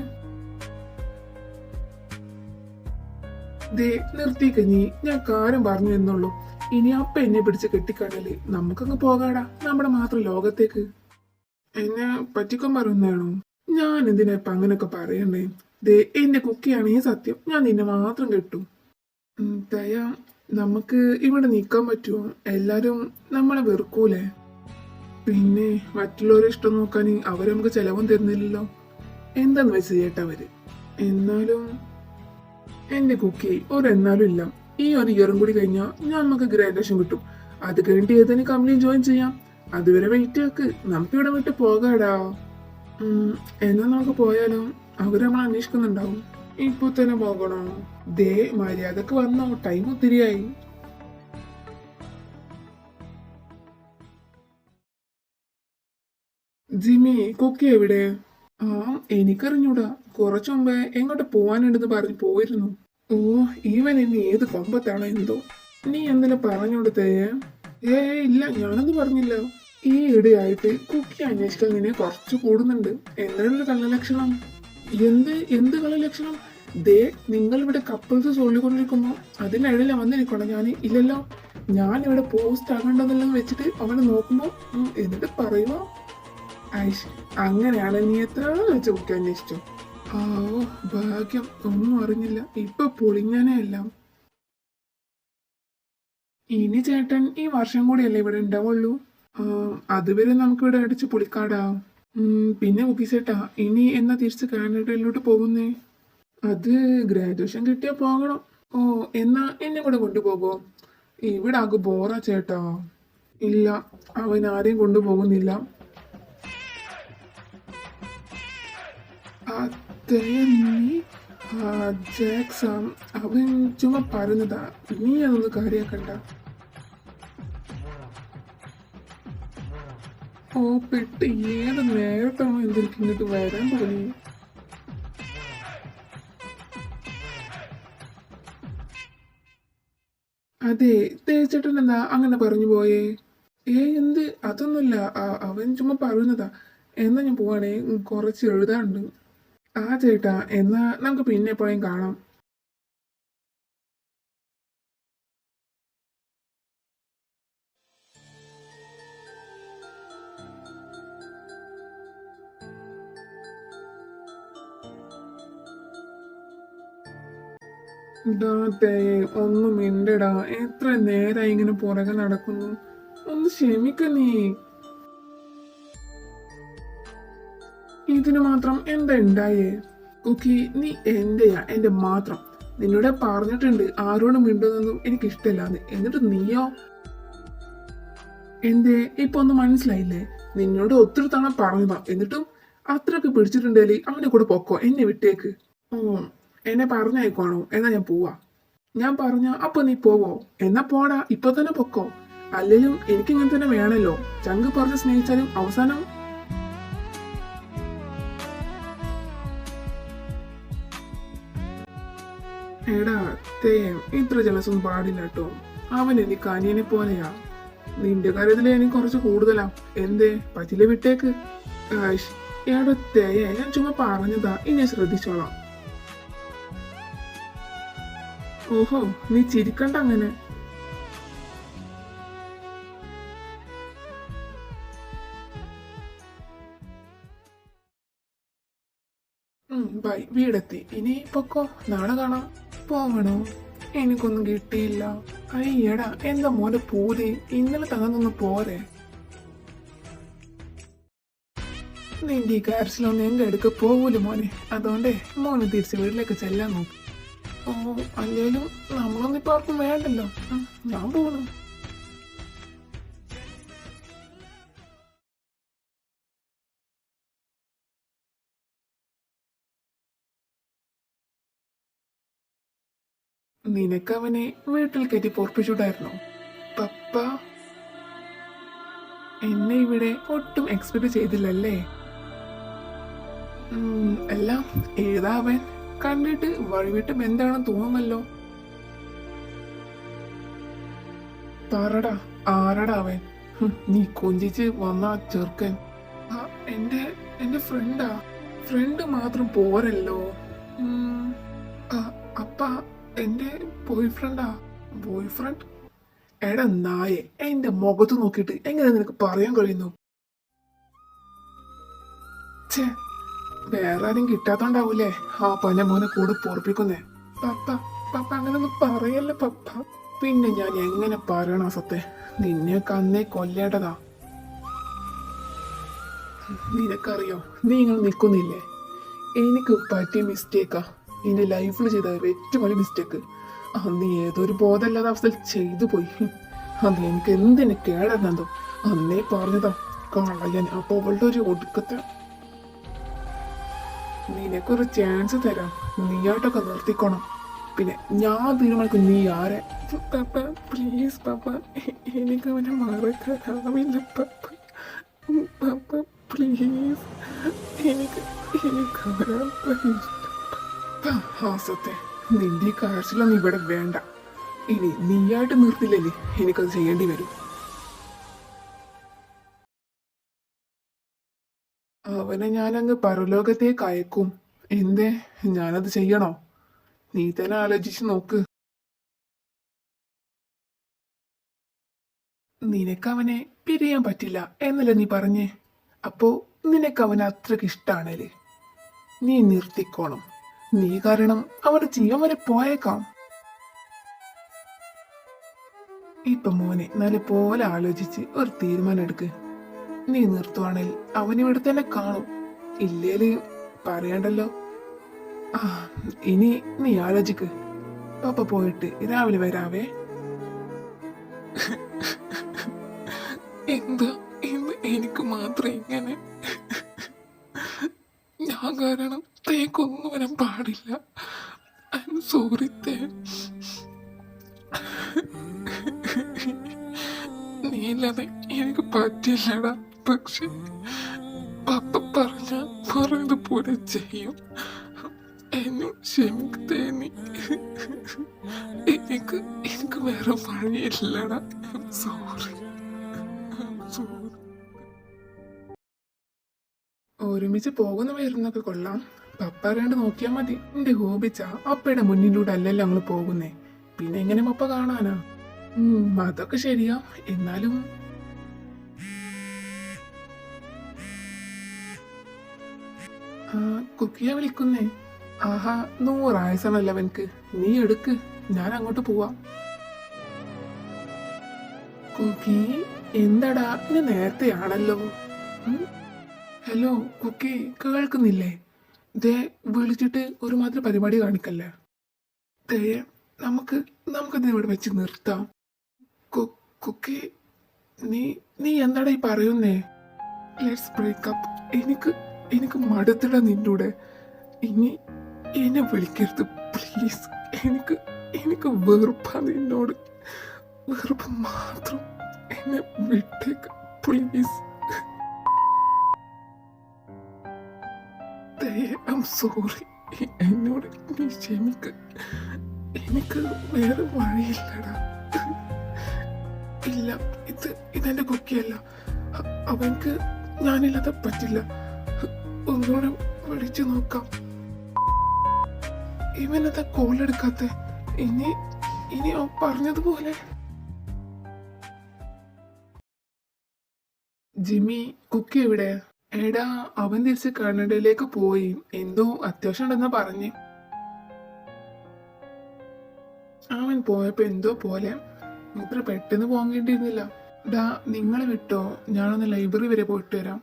Speaker 1: ദേ, നിർത്തിക്ക നീ. ഞാൻ കാര്യം പറഞ്ഞു എന്നുള്ളൂ. ഇനി അപ്പ എന്നെ പിടിച്ച് കെട്ടിക്കടല് നമുക്കങ്ങ് പോകാടാ, നമ്മുടെ മാത്രം ലോകത്തേക്ക്. എന്നെ പറ്റിക്കാൻ പറയുന്നതാണോ? ഞാൻ എന്തിനാ ഇപ്പൊ അങ്ങനെയൊക്കെ പറയണ്ടേ? ദേ, എന്റെ കുക്കിയാണ് ഈ സത്യം. ഞാൻ നിന്നെ മാത്രം കെട്ടും. ദയ, നമുക്ക് ഇവിടെ നിൽക്കാൻ പറ്റുമോ? എല്ലാരും നമ്മളെ വെറുക്കൂലേ? പിന്നെ മറ്റുള്ളവരെ ഇഷ്ടം നോക്കാൻ അവര് നമുക്ക് ചെലവും തരുന്നില്ലല്ലോ. എന്താന്ന് വെച്ച് ചേട്ടവര്. എന്നാലും എന്റെ കുക്കി, ഒരെന്നാലും ഇല്ല. ഈ ഒരു ഇയറും കൂടി കഴിഞ്ഞാൽ നമുക്ക് ഗ്രാജുവേഷൻ കിട്ടും. അത് കഴിഞ്ഞിട്ട് ഏതെങ്കിലും കമ്പനി ജോയിൻ ചെയ്യാം. അതുവരെ വെയിറ്റ് ആക്ക്. നമുക്ക് ഇവിടെ വിട്ട് പോകാടാ. എന്നാ നമുക്ക് പോയാലോ? അവര് നമ്മൾ അന്വേഷിക്കുന്നുണ്ടാവും. ഇപ്പൊ തന്നെ പോകണോ? ദേ, മര്യാദക്ക് വന്നോ, ടൈം ഒത്തിരിയായി. ജിമ്മി, കുക്കി എവിടെ? എനിക്കറിഞ്ഞൂടാ. കുറച്ചു മുമ്പേ എങ്ങോട്ട് പോവാനുണ്ടെന്ന് പറഞ്ഞു പോയിരുന്നു. ഓ, ഇവൻ ഇനി ഏത് കൊമ്പത്താണോ എന്തോ. നീ എന്തിനാ പറഞ്ഞോടുത്തേ? ഇല്ല, ഞാനൊന്നും പറഞ്ഞില്ല. ഈ ഇടയായിട്ട് കുക്കി അന്വേഷിക്കാൻ നിന്നെ കുറച്ച് കൂടുന്നുണ്ട്. എന്താണ് ഒരു കള്ളലക്ഷണം? എന്ത് കള്ളലക്ഷണം? ദേ, നിങ്ങൾ ഇവിടെ കപ്പിൾസ് ചൊല്ലിക്കൊണ്ടിരിക്കുന്നു. അതിനിടയില വന്നിരിക്കണം ഞാൻ. ഇല്ലല്ലോ, ഞാൻ ഇവിടെ പോസ്റ്റ് ആകണ്ടെന്നെല്ലാം വെച്ചിട്ട് അവനെ നോക്കുമ്പോ എന്നിട്ട് പറയുമോ? ഐഷ്, അങ്ങനെയാണ് നീ എത്ര വെച്ച് കുക്കി അന്വേഷിച്ചു? ഭാഗ്യം, ഒന്നും അറിഞ്ഞില്ല. ഇപ്പൊ പൊളിഞ്ഞാനേ എല്ലാം. ഇനി ചേട്ടൻ ഈ വർഷം കൂടിയല്ലേ ഇവിടെ ഉണ്ടാവുള്ളൂ. അതുവരെ നമുക്ക് ഇവിടെ അടിച്ച് പൊളിക്കാടാ. പിന്നെ കുക്കി ചേട്ടാ, ഇനി എന്നാ തിരിച്ച് കാനഡയിലോട്ട് പോകുന്നേ? അത് ഗ്രാജുവേഷൻ കിട്ടിയാ പോകണം. ഓ, എന്നാ എന്നെ കൂടെ കൊണ്ടുപോകോ? ഇവിടെ ആകെ ബോറാ ചേട്ടാ. ഇല്ല, അവൻ ആരെയും കൊണ്ടുപോകുന്നില്ല. ജാക്സാം, അവൻ ചുമ്മാ പറഞ്ഞതാ. നീ അതൊന്ന് കാര്യാക്കണ്ട. ഓ, പെട്ട് ഏത് നേരത്താണോ എന്തെനിക്ക് ഇങ്ങോട്ട് വരാൻ തോന്നി. അതെ, തേച്ചേട്ടൻ എന്താ അങ്ങനെ പറഞ്ഞു പോയേ? എന്ത്? അതൊന്നുമില്ല. അവൻ ചുമ്മാ പറയുന്നതാ. എന്നാ ഞാൻ പോവാണേ, കുറച്ച് എഴുതാണ്ട്. ചേട്ടാ, എന്നാ നമുക്ക് പിന്നെ എപ്പോഴും കാണാം. ഇതാത്തേ ഒന്നും മിണ്ടടാ, എത്ര നേരായി ഇങ്ങനെ പുറകെ നടക്കുന്നു. ഒന്ന് ക്ഷമിക്ക നീ. ഇതിന് മാത്രം എന്താ ഉണ്ടായേ? കുക്കി, നീ എന്റെയാ, എന്റെ മാത്രം. നിന്നോട് പറഞ്ഞിട്ടുണ്ട് ആരോടും മിണ്ടുന്നതും എനിക്ക് ഇഷ്ടമില്ലാന്ന്. എന്നിട്ട് നീയോ? എന്തേ ഇപ്പൊ ഒന്നും മനസ്സിലായില്ലേ? നിന്നോട് ഒത്തിരി തവണ പറഞ്ഞതാ, എന്നിട്ടും അത്രയൊക്കെ പിടിച്ചിട്ടുണ്ടേലേ അവന്റെ കൂടെ പൊക്കോ, എന്നെ വിട്ടേക്ക്. ഓ, എന്നെ പറഞ്ഞയക്കോണോ? എന്നാ ഞാൻ പോവാ. ഞാൻ പറഞ്ഞ അപ്പൊ നീ പോവോ? എന്നാ പോടാ, ഇപ്പൊ തന്നെ പൊക്കോ. അല്ലെങ്കിലും എനിക്കിങ്ങനെ തന്നെ വേണല്ലോ. ചങ്ക് പറഞ്ഞ് സ്നേഹിച്ചാലും അവസാനം എടാ തേയം, ഇത്ര ജലസൊന്നും പാടില്ല കേട്ടോ. അവൻ എനിക്ക് അനിയനെ പോലെയാ. നിന്റെ കാര്യത്തില് എനിക്ക് കുറച്ച് കൂടുതലാ. എന്തേ പറ്റില്ല, വിട്ടേക്ക്. എടാ തേയ, ഞാൻ ചുമ്മാ പറഞ്ഞതാ, ഇനി ശ്രദ്ധിച്ചോളാം. ഓഹോ, നീ ചിരിക്കണ്ട അങ്ങനെ. ബൈ, വീടെത്തി. ഇനി പൊക്കോ, നാളെ കാണാം. പോകണോ? എനിക്കൊന്നും കിട്ടിയില്ല. അയ്യടാ, എന്താ മോനെ പൂതി? ഇന്നലെ തന്നൊന്ന് പോരെ. നിന്റെ ഈ കാർസിലൊന്നും എന്റെ അടുക്ക പോകൂല മോനെ. അതുകൊണ്ടേ മോന് തിരിച്ച് വീട്ടിലേക്ക് ചെല്ലാൻ നോക്കും. ഓ, അല്ലേലും നമ്മളൊന്നും ഇപ്പൊ ആർക്കും വേണ്ടല്ലോ. ഞാൻ പോകണം. നിനക്കവനെ വീട്ടിൽ കയറ്റി പൊറപ്പിച്ചൂടായിരുന്നോ? പപ്പ എന്നെ ഇവിടെ ഒട്ടും എക്സ്പെക്ട് ചെയ്തില്ലല്ലേ? എല്ലാം ഏതാ അവൻ? കണ്ടിട്ട് വഴിവിട്ട് എന്താണെന്ന് തോന്നുന്നല്ലോ. പറടാ, ആരടാ അവൻ? നീ കൊഞ്ചിച്ച് വന്ന ചെറുക്കൻ എന്റെ ഫ്രണ്ടാ. ഫ്രണ്ട് മാത്രം പോരല്ലോ. അപ്പ എന്റെ ബോയ് ഫ്രണ്ടാ. Boyfriend? എടാ നായെ, എന്റെ മുഖത്ത് നോക്കിയിട്ട് എങ്ങനെ നിനക്ക് പറയാൻ കഴിയുന്നു? ഛേ, വേറെ ആരും കിട്ടാത്തോണ്ടാവൂലേ ആ പന മോനെ കൂടെ പൊറപ്പിക്കുന്നേ. പപ്പ പപ്പ അങ്ങനൊന്നും പറയല്ലേ പപ്പ. പിന്നെ ഞാൻ എങ്ങനെ പറയണ സത്തെ? നിന്നെയൊക്കെ അന്നേ കൊല്ലേണ്ടതാ. നിനക്കറിയോ, നീ ഇങ്ങനെ നിൽക്കുന്നില്ലേ? എനിക്ക് പറ്റിയ മിസ്റ്റേക്കാ എന്റെ ലൈഫിൽ ചെയ്ത ഏറ്റവും വലിയ മിസ്റ്റേക്ക്. അന്ന് ഏതൊരു ബോധമില്ലാത്ത അവസ്ഥയിൽ ചെയ്തു പോയി. അത് എനിക്ക് എന്തിനു കേടന്നോ അന്നേ പറഞ്ഞതാ കളയാൻ. അപ്പൊ അവളുടെ ഒരു ഒടുക്കത്തെ നിനക്കൊരു ചാൻസ് തരാം, നീയായിട്ടൊക്കെ നിർത്തിക്കോണം. പിന്നെ ഞാൻ തീരുമാനിക്കും നീ ആരെ. പപ്പ പ്ലീസ് പപ്പ, എനിക്ക് അവനെ മറക്കാനാവില്ല പപ്പ. പപ്പ പ്ലീസ്, എനിക്ക് ഹാസത്തെ നിന്റെ കാഴ്ചയിലൊന്നും ഇവിടെ വേണ്ട. ഇനി നീയായിട്ട് നിർത്തില്ലല്ലേ എനിക്കത് ചെയ്യേണ്ടി വരും. അവനെ ഞാനങ്ങ് പരലോകത്തേക്ക് അയക്കും. എന്തേ, ഞാനത് ചെയ്യണോ? നീ തന്നെ ആലോചിച്ച് നോക്ക്. നിനക്കവനെ പിരിയാൻ പറ്റില്ല എന്നല്ലേ നീ പറഞ്ഞേ? അപ്പോ നിനക്കവനെ അത്രക്ക് ഇഷ്ടാണല്ലേ? നീ നിർത്തിക്കോണം. നീ കാരണം അവന്റെ ജീവൻ വരെ പോയേക്കാം. ഇപ്പൊ മോനെ നല്ലപോലെ ആലോചിച്ച് ഒരു തീരുമാനം എടുക്ക്. നീ നിർത്തുവാണെങ്കിൽ അവനിവിടെ തന്നെ കാണും. ഇല്ലേല് പറയണ്ടല്ലോ. ഇനി നീ ആലോചിക്ക്. പപ്പ പോയിട്ട് രാവിലെ വരാവേ. എന്താ ഇന്ന് എനിക്ക് മാത്രം ഇങ്ങനെ? ഞാൻ കാരണം തേക്കൊന്നും വരാൻ പാടില്ല. ഐ എം സോറി തേ. നീ ഇല്ലാതെ എനിക്ക് പറ്റില്ലടാ. പക്ഷെ പപ്പ പറഞ്ഞതുപോലെ ചെയ്യും. എന്നോട് ക്ഷമിക്കത്തേനി. എനിക്ക് വേറെ വഴിയില്ലടാ. സോറി. ഒരുമിച്ച് പോകുന്ന വരുന്നൊക്കെ കൊള്ളാം. പപ്പ അറിയാണ്ട് നോക്കിയാ മതി. എന്റെ ഹോബിച്ചാ അപ്പയുടെ മുന്നിലൂടെ അല്ലല്ലോ ഞങ്ങള് പോകുന്നേ. പിന്നെ എങ്ങനെ പപ്പ കാണാനാ? അതൊക്കെ ശരിയാ. എന്നാലും കുക്കിയാ വിളിക്കുന്നേ. ആഹാ 100 ആയസമല്ല അവൻക്ക്. നീ എടുക്ക്, ഞാൻ അങ്ങോട്ട് പോവാം. കുക്കി എന്താടാ ഇന്ന് നേരത്തെയാണല്ലോ. ഹലോ കുക്കി, കേൾക്കുന്നില്ലേ? ദേ വിളിച്ചിട്ട് ഒരുമാതിരി പരിപാടി കാണിക്കല്ലേ. ദേ നമുക്കിത് ഇവിടെ വെച്ച് നിർത്താം. കുക്കി നീ നീ എന്താടാ ഈ പറയുന്നേ? Let's breakup. എനിക്ക് മടുത്തിട നിന്നൂടെ. ഇനി എന്നെ വിളിക്കരുത് പ്ലീസ്. എനിക്ക് വെറുപ്പാ നിന്നോട്, വെറുപ്പ് മാത്രം. എന്നെ വിട്ടേക്ക് പ്ലീസ്. I sorry. എന്നോട് നീ ക്ഷമിക്ക്. എനിക്ക് വേറെ വഴിയില്ലടാ. ഇല്ല, ഇതെന്റെ കുക്കിയല്ല. അവൻക്ക് ഞാനില്ലാതെ പറ്റില്ല. ഒന്നുകൂടെ വിളിച്ചു നോക്കാം. ഇവനതാ കോളെടുക്കാത്ത. ഇനി അവൻ പറഞ്ഞതുപോലെ. ജിമ്മി, കുക്കി എവിടെ? എടാ അവൻ തിരിച്ച് കാനഡയിലേക്ക് പോയി. എന്തോ അത്യാവശ്യം ഉണ്ടെന്നാ പറഞ്ഞ്. അവൻ പോയപ്പോ എന്തോ പോലെ. ഇത്ര പെട്ടെന്ന് പോകേണ്ടിയിരുന്നില്ല. ഡാ നിങ്ങൾ വിട്ടോ, ഞാനൊന്ന് ലൈബ്രറി വരെ പോയിട്ട് വരാം.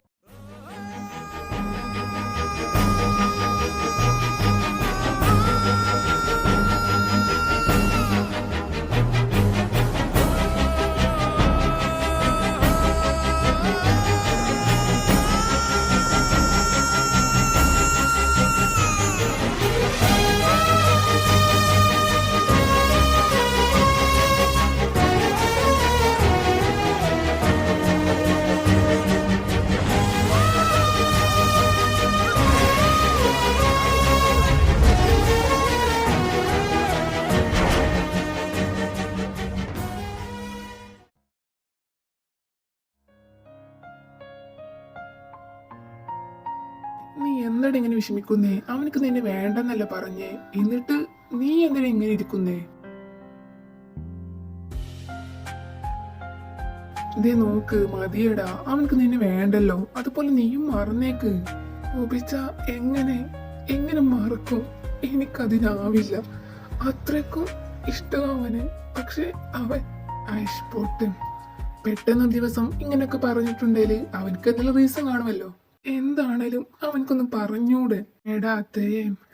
Speaker 1: നീ എന്താണ് ഇങ്ങനെ വിഷമിക്കുന്നേ? അവനക്ക് നിന്നെ വേണ്ടെന്നല്ല പറഞ്ഞേ. എന്നിട്ട് നീ എന്തിനാ ഇങ്ങനെ ഇരിക്കുന്നേ? ഇതേ നോക്ക്, മതിയടാ. അവനക്ക് നിന്നെ വേണ്ടല്ലോ. അതുപോലെ നീയും മറന്നേക്ക്. ഒപിച്ച എങ്ങനെ മറക്കും? എനിക്കതിനാവില്ല. അത്രയ്ക്കും ഇഷ്ടം അവന്. പക്ഷെ അവൻ ഐഷ്പോട്ടും പെട്ടെന്ന് ദിവസം ഇങ്ങനെയൊക്കെ പറഞ്ഞിട്ടുണ്ടെങ്കിൽ അവനക്ക് എന്തെങ്കിലും റീസൺ കാണുമല്ലോ. എന്താണേലും അവനക്കൊന്ന് പറഞ്ഞൂടെ? എടാ അത്തേ,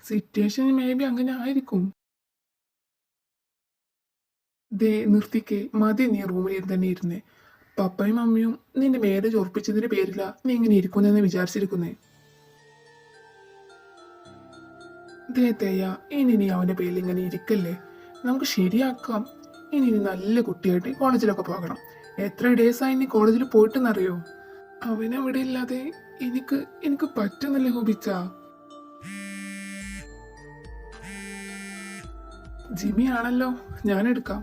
Speaker 1: സിറ്റുവേഷൻ മേ ബി അങ്ങനെ ആയിരിക്കും. ദേ നിർത്തിക്കേ, മതി. നീ റൂമിൽ തന്നെ ഇരുന്നേ. പപ്പയും മമ്മിയും നിന്റെ മാരേജ് ഉറപ്പിച്ചതിന്റെ പേരില നീ ഇങ്ങനെ ഇരിക്കുന്നെന്ന് വിചാരിച്ചിരിക്കുന്നേ. ദേ തയ്യ, ഇനി നീ അവന്റെ പേരിൽ ഇങ്ങനെ ഇരിക്കല്ലേ. നമുക്ക് ശരിയാക്കാം. ഇനി നീ നല്ല കുട്ടിയായിട്ട് കോളേജിലൊക്കെ പോകണം. എത്ര ഡേയ്സ് ആയി നീ കോളേജിൽ പോയിട്ടെന്നറിയോ? അവനവിടെ ഇല്ലാതെ എനിക്ക് പറ്റുന്നില്ല ഹോബിച്ച. ജിമ്മി ആണല്ലോ, ഞാൻ എടുക്കാം.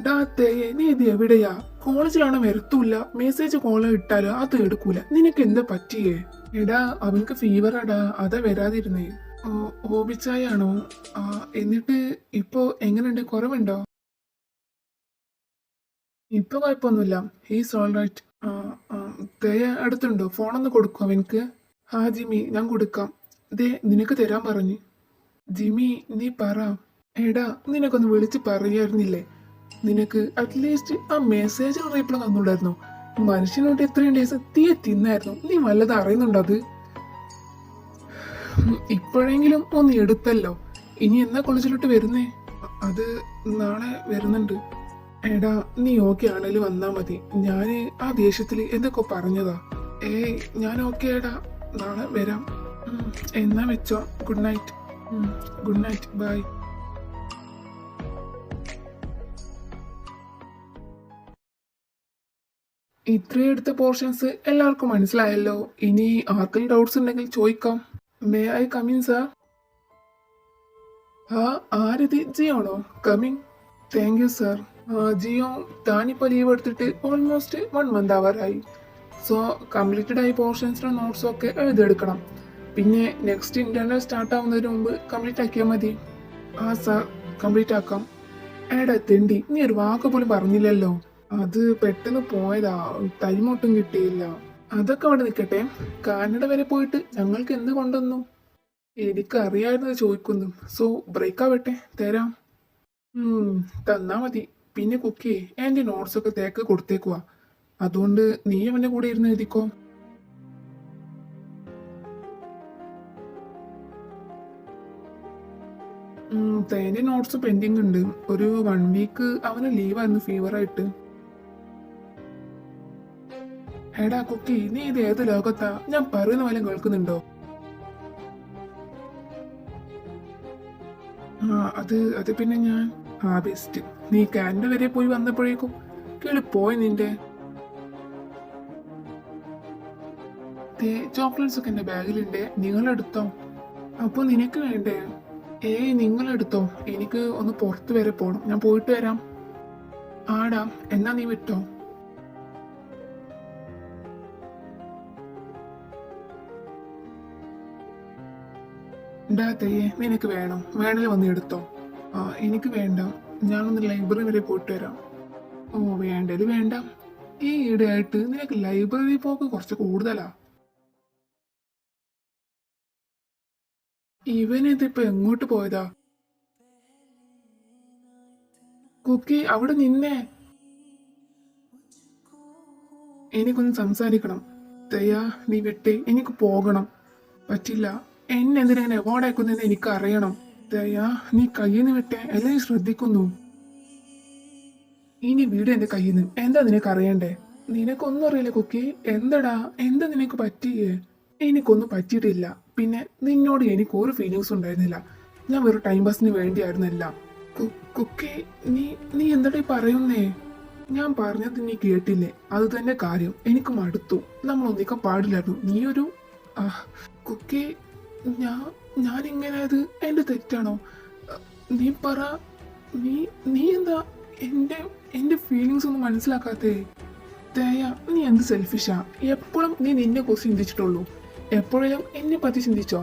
Speaker 1: ഡാത്തേ, നീ ഇത് എവിടെയാ? കോളേജിലാണോ? വരത്തൂല്ല. മെസ്സേജ് കോള് ഇട്ടാലോ അത് എടുക്കൂല. നിനക്ക് എന്താ പറ്റിയേ? എടാ അവനക്ക് ഫീവറാടാ, അതാ വരാതിരുന്നേ. ഹോബിച്ചായാണോ? എന്നിട്ട് ഇപ്പോ എങ്ങനെയുണ്ട്? കുറവുണ്ടോ? ഇപ്പൊ കുഴപ്പമൊന്നുമില്ല. He's all right. ദയ അടുത്തുണ്ടോ? ഫോണൊന്ന് കൊടുക്കും അവനക്ക്. ആ ജിമ്മി, ഞാൻ കൊടുക്കാം. ദേ നിനക്ക് തരാൻ പറഞ്ഞു. ജിമ്മി നീ പറ. എടാ നിനക്കൊന്ന് വിളിച്ച് പറയായിരുന്നില്ലേ? നിനക്ക് അറ്റ്ലീസ്റ്റ് ആ മെസ്സേജ് റീപ്ലൈ തന്നൂടായിരുന്നു. മനുഷ്യനോട്ട് എത്രയും ഡേയ്സ് തീ തിന്നായിരുന്നു. നീ വല്ലത് അറിയുന്നുണ്ടോ അത്? ഇപ്പോഴെങ്കിലും ഒന്ന് എടുത്തല്ലോ. ഇനി എന്നാ കോളേജിലോട്ട് വരുന്നേ? അത് നാളെ വരുന്നുണ്ട്. എടാ നീ ഓക്കെ ആണേലും വന്നാ മതി. ഞാന് ആ ദേഷ്യത്തില് എന്തൊക്കെ പറഞ്ഞതാ. ഏയ് ഞാൻ ഓക്കെ എടാ, നാളെ വരാം. എന്നാ വെച്ചോ. Good night. Good night, bye. ഇത്രയും എടുത്ത പോർഷൻസ് എല്ലാവർക്കും മനസ്സിലായല്ലോ. ഇനി ആർക്കെങ്കിലും ഡൗട്ട്സ് ഉണ്ടെങ്കിൽ ചോദിക്കാം. May I come in sir? ആരിത്? ജിയോണോ? കമ്മിങ്. Thank you sir. ജിയോ, താനിപ്പോൾ ലീവ് എടുത്തിട്ട് ഓൾമോസ്റ്റ് 1 month ആവാറായി. സോ കംപ്ലീറ്റഡ് ആയി പോർഷൻസിന്റെ നോട്ട്സ് ഒക്കെ എഴുതിയെടുക്കണം. പിന്നെ നെക്സ്റ്റ് ഇന്റർണൽ സ്റ്റാർട്ട് ആവുന്നതിന് മുമ്പ് കംപ്ലീറ്റ് ആക്കിയാൽ മതി. സാർ, കംപ്ലീറ്റ് ആക്കാം. എടാ തെണ്ടി, നീ ഒരു വാക്ക് പോലും പറഞ്ഞില്ലല്ലോ. അത് പെട്ടെന്ന് പോയതാ, ടൈം ഒട്ടും കിട്ടിയില്ല. അതൊക്കെ അവിടെ നിൽക്കട്ടെ. കാനഡ വരെ പോയിട്ട് ഞങ്ങൾക്ക് എന്ത് കൊണ്ടുവന്നു? എനിക്കറിയാവുന്നത് ചോദിക്കുന്നു. സോ ബ്രേക്ക് ആവട്ടെ, തരാം. തന്നാ മതി. പിന്നെ കുക്കി എന്റെ നോട്ട്സ് ഒക്കെ തേക്ക് കൊടുത്തേക്കുവാ. അതുകൊണ്ട് നീ അവന്റെ കൂടെ ഇരുന്ന് എഴുതിക്കോ. തേന്റെ നോട്ട്സ് പെൻഡിങ് ഉണ്ട്. ഒരു 1 വീക്ക് അവന് ലീവായിരുന്നു ഫീവറായിട്ട്. എടാ കുക്കി, നീ ഇത് ഏത് ലോകത്താ? ഞാൻ പറയുന്ന പോലെ കേൾക്കുന്നുണ്ടോ? അത് പിന്നെ ഞാൻ ബെസ്റ്റ്. നീ കാനഡ വരെ പോയി വന്നപ്പോഴേക്കും പോയി നിന്റെ ചോക്ലേറ്റ്സ് ഒക്കെ എന്റെ ബാഗിലുണ്ട്. നിങ്ങളെടുത്തോ. അപ്പൊ നിനക്ക് വേണ്ടേ? നിങ്ങളെടുത്തോ. എനിക്ക് ഒന്ന് പുറത്ത് വരെ പോണം. ഞാൻ പോയിട്ട് വരാം. ആടാ, എന്നാ നീ വിട്ടോ. തയ്യേ, നിനക്ക് വേണം? വേണേൽ വന്ന് എടുത്തോ. എനിക്ക് വേണ്ട. ഞാനൊന്ന് ലൈബ്രറി വരെ പോയിട്ട് വരാം. വേണ്ടത് വേണ്ട. ഈ ഇടയായിട്ട് നിനക്ക് ലൈബ്രറി പോക്ക് കുറച്ച് കൂടുതലാ. ഇവനിതിപ്പോ എങ്ങോട്ട് പോയതാ? കുക്കി, അവിടെ നിന്നെ. എനിക്കൊന്ന് സംസാരിക്കണം. തയ്യാ, നീ വെട്ടേ. എനിക്ക് പോകണം. പറ്റില്ല. എന്നെ എന്തിനാ അവാർഡ് അയക്കുന്നെന്ന് എനിക്ക് അറിയണം. ദയാ, നീ കയ്യിന്ന് വിട്ടെ. എല്ലാരും ശ്രദ്ധിക്കുന്നു. ഇനി വീട് എന്റെ കയ്യിന്ന്. എന്താ നിനക്ക് അറിയണ്ടേ? നിനക്കൊന്നും അറിയില്ല കുക്കി. എന്താ നിനക്ക് പറ്റിയേ? എനിക്കൊന്നും പറ്റിയിട്ടില്ല. പിന്നെ നിന്നോട് എനിക്ക് ഒരു ഫീലിങ്സ് ഉണ്ടായിരുന്നില്ല. ഞാൻ വെറും ടൈം പാസിന് വേണ്ടിയായിരുന്നല്ല. കുക്കി, നീ എന്താ പറയുന്നേ? ഞാൻ പറഞ്ഞത് നീ കേട്ടില്ലേ? അത് തന്നെ കാര്യം. എനിക്ക് മടുത്തു. നമ്മൾ ഒന്നിക്കാൻ പാടില്ലായിരുന്നു. നീയൊരു കുക്കി, ഞാനിങ്ങനെ എന്റെ തെറ്റാണോ? നീ പറ. നീ എന്താ എന്റെ ഫീലിങ്സ് ഒന്നും മനസ്സിലാക്കാത്തേ? ദയ, നീ എന്ത് സെൽഫിഷാ. എപ്പോഴും നീ നിന്നെ കുറിച്ച് ചിന്തിച്ചിട്ടുള്ളൂ. എപ്പോഴെങ്കിലും എന്നെ പറ്റി ചിന്തിച്ചോ?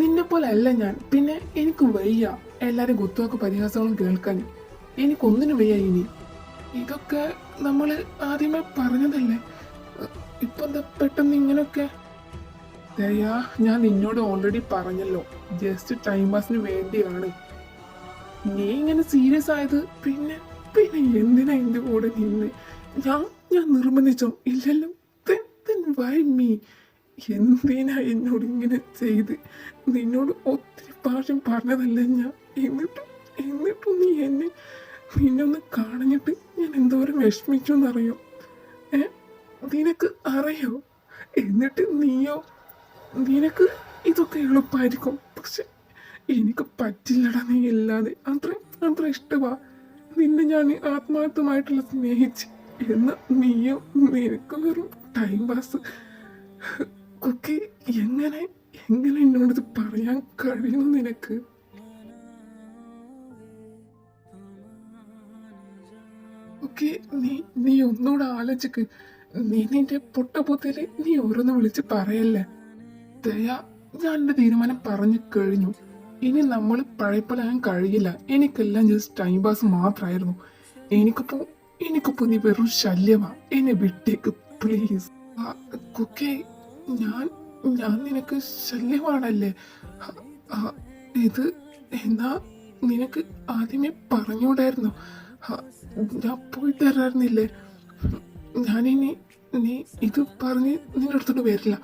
Speaker 1: നിന്നെ പോലെ അല്ല ഞാൻ. പിന്നെ എനിക്ക് വയ്യ എല്ലാരും കുത്തുവാക്ക് പരിഹാസങ്ങളും കേൾക്കാൻ. എനിക്കൊന്നിനും വയ്യ ഇനി. ഇതൊക്കെ നമ്മള് ആദ്യമേ പറഞ്ഞതല്ലേ. ഇപ്പൊ എന്താ പെട്ടെന്ന് ഇങ്ങനൊക്കെ? ദയാ, ഞാൻ നിന്നോട് ഓൾറെഡി പറഞ്ഞല്ലോ, ജസ്റ്റ് ടൈം പാസിന് വേണ്ടിയാണ്. നീ ഇങ്ങനെ സീരിയസ് ആയത് പിന്നെ എന്തിനാ എന്റെ കൂടെ നിന്ന്? ഞാൻ നിർബന്ധിച്ചോ? ഇല്ലല്ലോ. Y me? എന്തിനാ എന്നോട് ഇങ്ങനെ ചെയ്ത്? നിന്നോട് ഒത്തിരി പ്രാവശ്യം പറഞ്ഞതല്ലേ ഞാൻ. എന്നിട്ടും നീ നിന്നൊന്ന് കാണഞ്ഞിട്ട് ഞാൻ എന്തോരം വിഷമിച്ചു എന്നറിയോ? നിനക്ക് അറിയോ? എന്നിട്ട് നിനക്ക് ഇതൊക്കെ എളുപ്പമായിരിക്കും. പക്ഷെ എനിക്ക് പറ്റില്ലടാ. നീ ഇല്ലാതെ അത്ര ഇഷ്ടമാ നിന്നെ ഞാൻ ആത്മാർത്ഥമായിട്ടുള്ള സ്നേഹിച്ച്. എന്നാ നിനക്ക് വെറും ടൈം പാസ്. കുക്കി, എങ്ങനെ എന്നോടിത് പറയാൻ കഴിയുന്നു നിനക്ക്? ഓക്കെ, നീ ഒന്നുകൂടെ ആലോചിക്ക്. നിന്റെ പൊട്ടപ്പൊത്തില് നീ ഓരോന്ന് വിളിച്ച് പറയല്ലേ. ദയാ, ഞാൻ എന്റെ തീരുമാനം പറഞ്ഞു കഴിഞ്ഞു. ഇനി നമ്മൾ പഴയപ്പോലാകാൻ കഴിയില്ല. എനിക്കെല്ലാം ജസ്റ്റ് ടൈം പാസ് മാത്രമായിരുന്നു. എനിക്കിപ്പോ നീ വെറും ശല്യമാ. എന്നെ വിട്ടേക്ക് പ്ലീസ്. കുക്കി, ഞാൻ നിനക്ക് ശല്യമാണല്ലേ? ഇത് എന്നാ നിനക്ക് ആദ്യമേ പറഞ്ഞുകൂടായിരുന്നു? ഞാൻ പോയി തരാറുന്നില്ലേ? ഞാനിനി നീ ഇത് പറഞ്ഞ് നിന്റെ അടുത്തോട്ട് വരില്ല.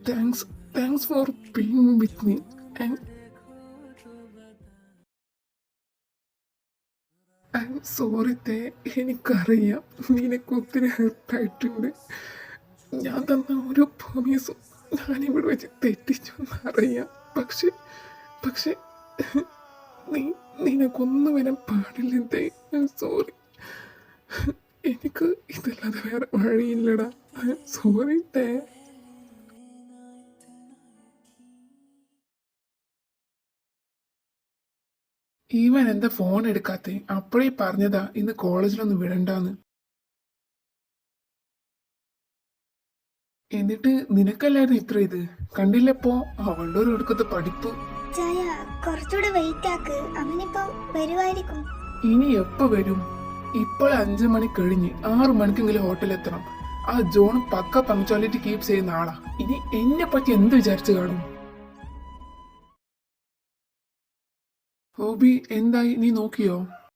Speaker 1: Thanks for being with me. Sorry തേ. എനിക്കറിയാം നിനക്ക് ഒത്തിരി ഹെർട്ടായിട്ടുണ്ട്. ഞാൻ തന്ന ഓരോ പ്രോമിസും ഞാനിവിടെ വെച്ച് തെറ്റിച്ചു എന്നറിയാം. പക്ഷെ നിനക്കൊന്നും വരാൻ പാടില്ലെന്തേ. സോറി. എനിക്ക് ഇതല്ലാതെ വേറെ വഴിയില്ലടാ. സോറി തേ. ഇവൻ എന്താ ഫോൺ എടുക്കാത്തെ? അപ്പോഴേ പറഞ്ഞതാ ഇന്ന് കോളേജിലൊന്നും വിടണ്ടാന്ന്. എന്നിട്ട് നിനക്കല്ലായിരുന്നു ഇത്ര ഇത്? കണ്ടില്ലപ്പോ അവളുടെ ഒരു ഒടുക്കത്തെ പഠിപ്പ്.
Speaker 3: ചായ, കുറച്ചുകൂടെ വെയിറ്റ് ആക്ക്. അവനിപ്പോ വരുമായിരിക്കും.
Speaker 1: ഇനി എപ്പോ വരും? ഇപ്പോൾ 5 മണി കഴിഞ്ഞ് 6 മണിക്കെങ്കിലും ഹോട്ടലെത്തണം. ആ ജോൺ പക്ക പങ്ക്ച്വാലിറ്റി കീപ്പ് ചെയ്യുന്ന ആളാ. ഇനി എന്നെ പറ്റി എന്ത് വിചാരിച്ചു കാണും? ഹോബി എന്തായി, നീ നോക്കിയോ?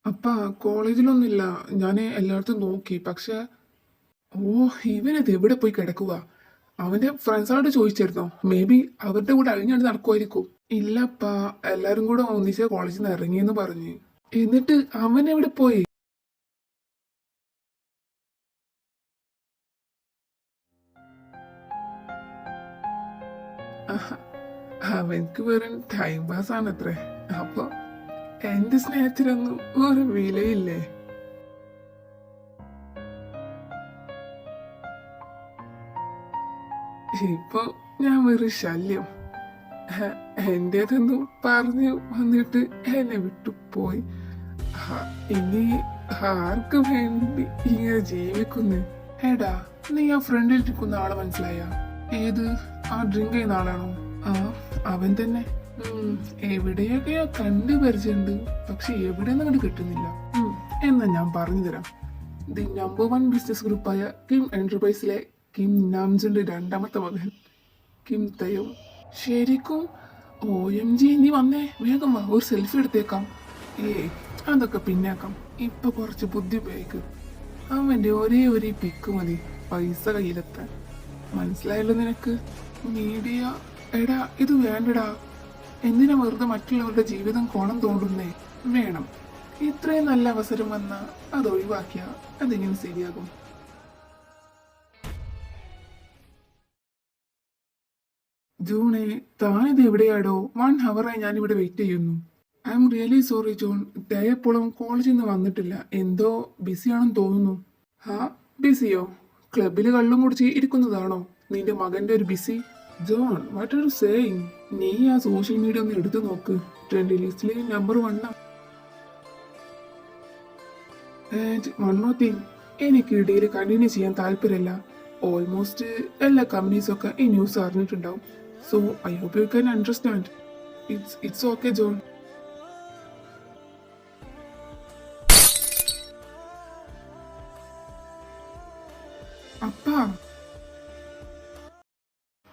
Speaker 1: അപ്പ കോളേജിലൊന്നുമില്ല, ഞാൻ എല്ലായിടത്തും നോക്കി. പക്ഷെ ഇവനത് എവിടെ പോയി കിടക്കുക? അവന്റെ ഫ്രണ്ട്സുകളോട് ചോദിച്ചിരുന്നോ? മേ ബി അവരുടെ കൂടെ അഴിഞ്ഞാണ്ട് നടക്കുമായിരിക്കും. ഇല്ലപ്പാ, എല്ലാരും കൂടെ ഒന്നിച്ച് കോളേജിൽ നിന്ന് ഇറങ്ങിയെന്ന് പറഞ്ഞു. എന്നിട്ട് അവൻ എവിടെ പോയി? ആഹ്, അവൻക്ക് വെറും ടൈം പാസ് ആണത്രേ. അപ്പൊ എന്റെ സ്നേഹത്തിനൊന്നും ഒരു വിലയില്ലേ? ഇപ്പൊ ഞാൻ വെറും ശല്യം. എന്റേതെന്നും പറഞ്ഞു വന്നിട്ട് എന്നെ വിട്ടു പോയി. ഇനി ആർക്ക് വേണ്ടി ഇങ്ങനെ ജീവിക്കുന്നു? എടാ, നീ ആ ഫ്രണ്ടിൽ ഇരിക്കുന്ന ആളെ മനസ്സിലായ? ഏത്? ആ ഡ്രിങ്ക് ചെയ്യുന്ന ആളാണോ? ആ, അവൻ തന്നെ. എവിടെയൊക്കെയോ കണ്ടു പരിചയമുണ്ട്, പക്ഷെ എവിടെയൊന്നും കണ്ട് കിട്ടുന്നില്ല. എന്നാ ഞാൻ പറഞ്ഞു തരാം. ദി നമ്പർ 1 ബിസിനസ് ഗ്രൂപ്പായ കിം എന്റർപ്രൈസിലെ കിം നാംജുന്റെ രണ്ടാമത്തെ മകൻ കിം തയോ. ശരിക്കും? OMG, നീ വന്നേ, വേഗം വാ, ഒരു സെൽഫി എടുത്തേക്കാം. അതൊക്കെ പിന്നേക്കാം, ഇപ്പൊ കുറച്ച് ബുദ്ധി ഉപയോഗിക്കും. അവന്റെ ഒരേ ഒരു പിക്ക് മതി പൈസ കയ്യിലെത്താൻ. മനസ്സിലായല്ലോ നിനക്ക്? മീഡിയ. എടാ, ഇത് വേണ്ടടാ. എന്തിനാ വെറുതെ മറ്റുള്ളവരുടെ ജീവിതം കോണം തോണ്ടുന്നേ? വേണം. ഇത്രയും നല്ല അവസരം വന്നാ അത് ഒഴിവാക്കിയ അതെങ്ങനെ ശരിയാകും? ജൂണേ, താനിത് എവിടെയാടോ? 1 ഹവറായി ഞാനിവിടെ വെയിറ്റ് ചെയ്യുന്നു. I am really sorry John, എപ്പോഴും കോളേജിൽ നിന്ന് വന്നിട്ടില്ല. എന്തോ ബിസിയാണെന്ന് തോന്നുന്നു. ബിസിയോ? ക്ലബിൽ കള്ളും കുടിച്ച് ഇരിക്കുന്നതാണോ നിന്റെ മകന്റെ ഒരു busy? John, what are you saying? നീ ആ സോഷ്യൽ മീഡിയ ഒന്ന് എടുത്തു നോക്ക്. ട്രെൻഡ് ലിസ്റ്റിൽ number 1. And one more thing, എനിക്ക് ഇടയിൽ കണ്ടിന്യൂ ചെയ്യാൻ താല്പര്യമില്ല. ഓൾമോസ്റ്റ് എല്ലാ കമ്പനീസും ഒക്കെ ഈ ന്യൂസ് അറിഞ്ഞിട്ടുണ്ടാവും. So I hope you can understand. It's okay John. അപ്പാ,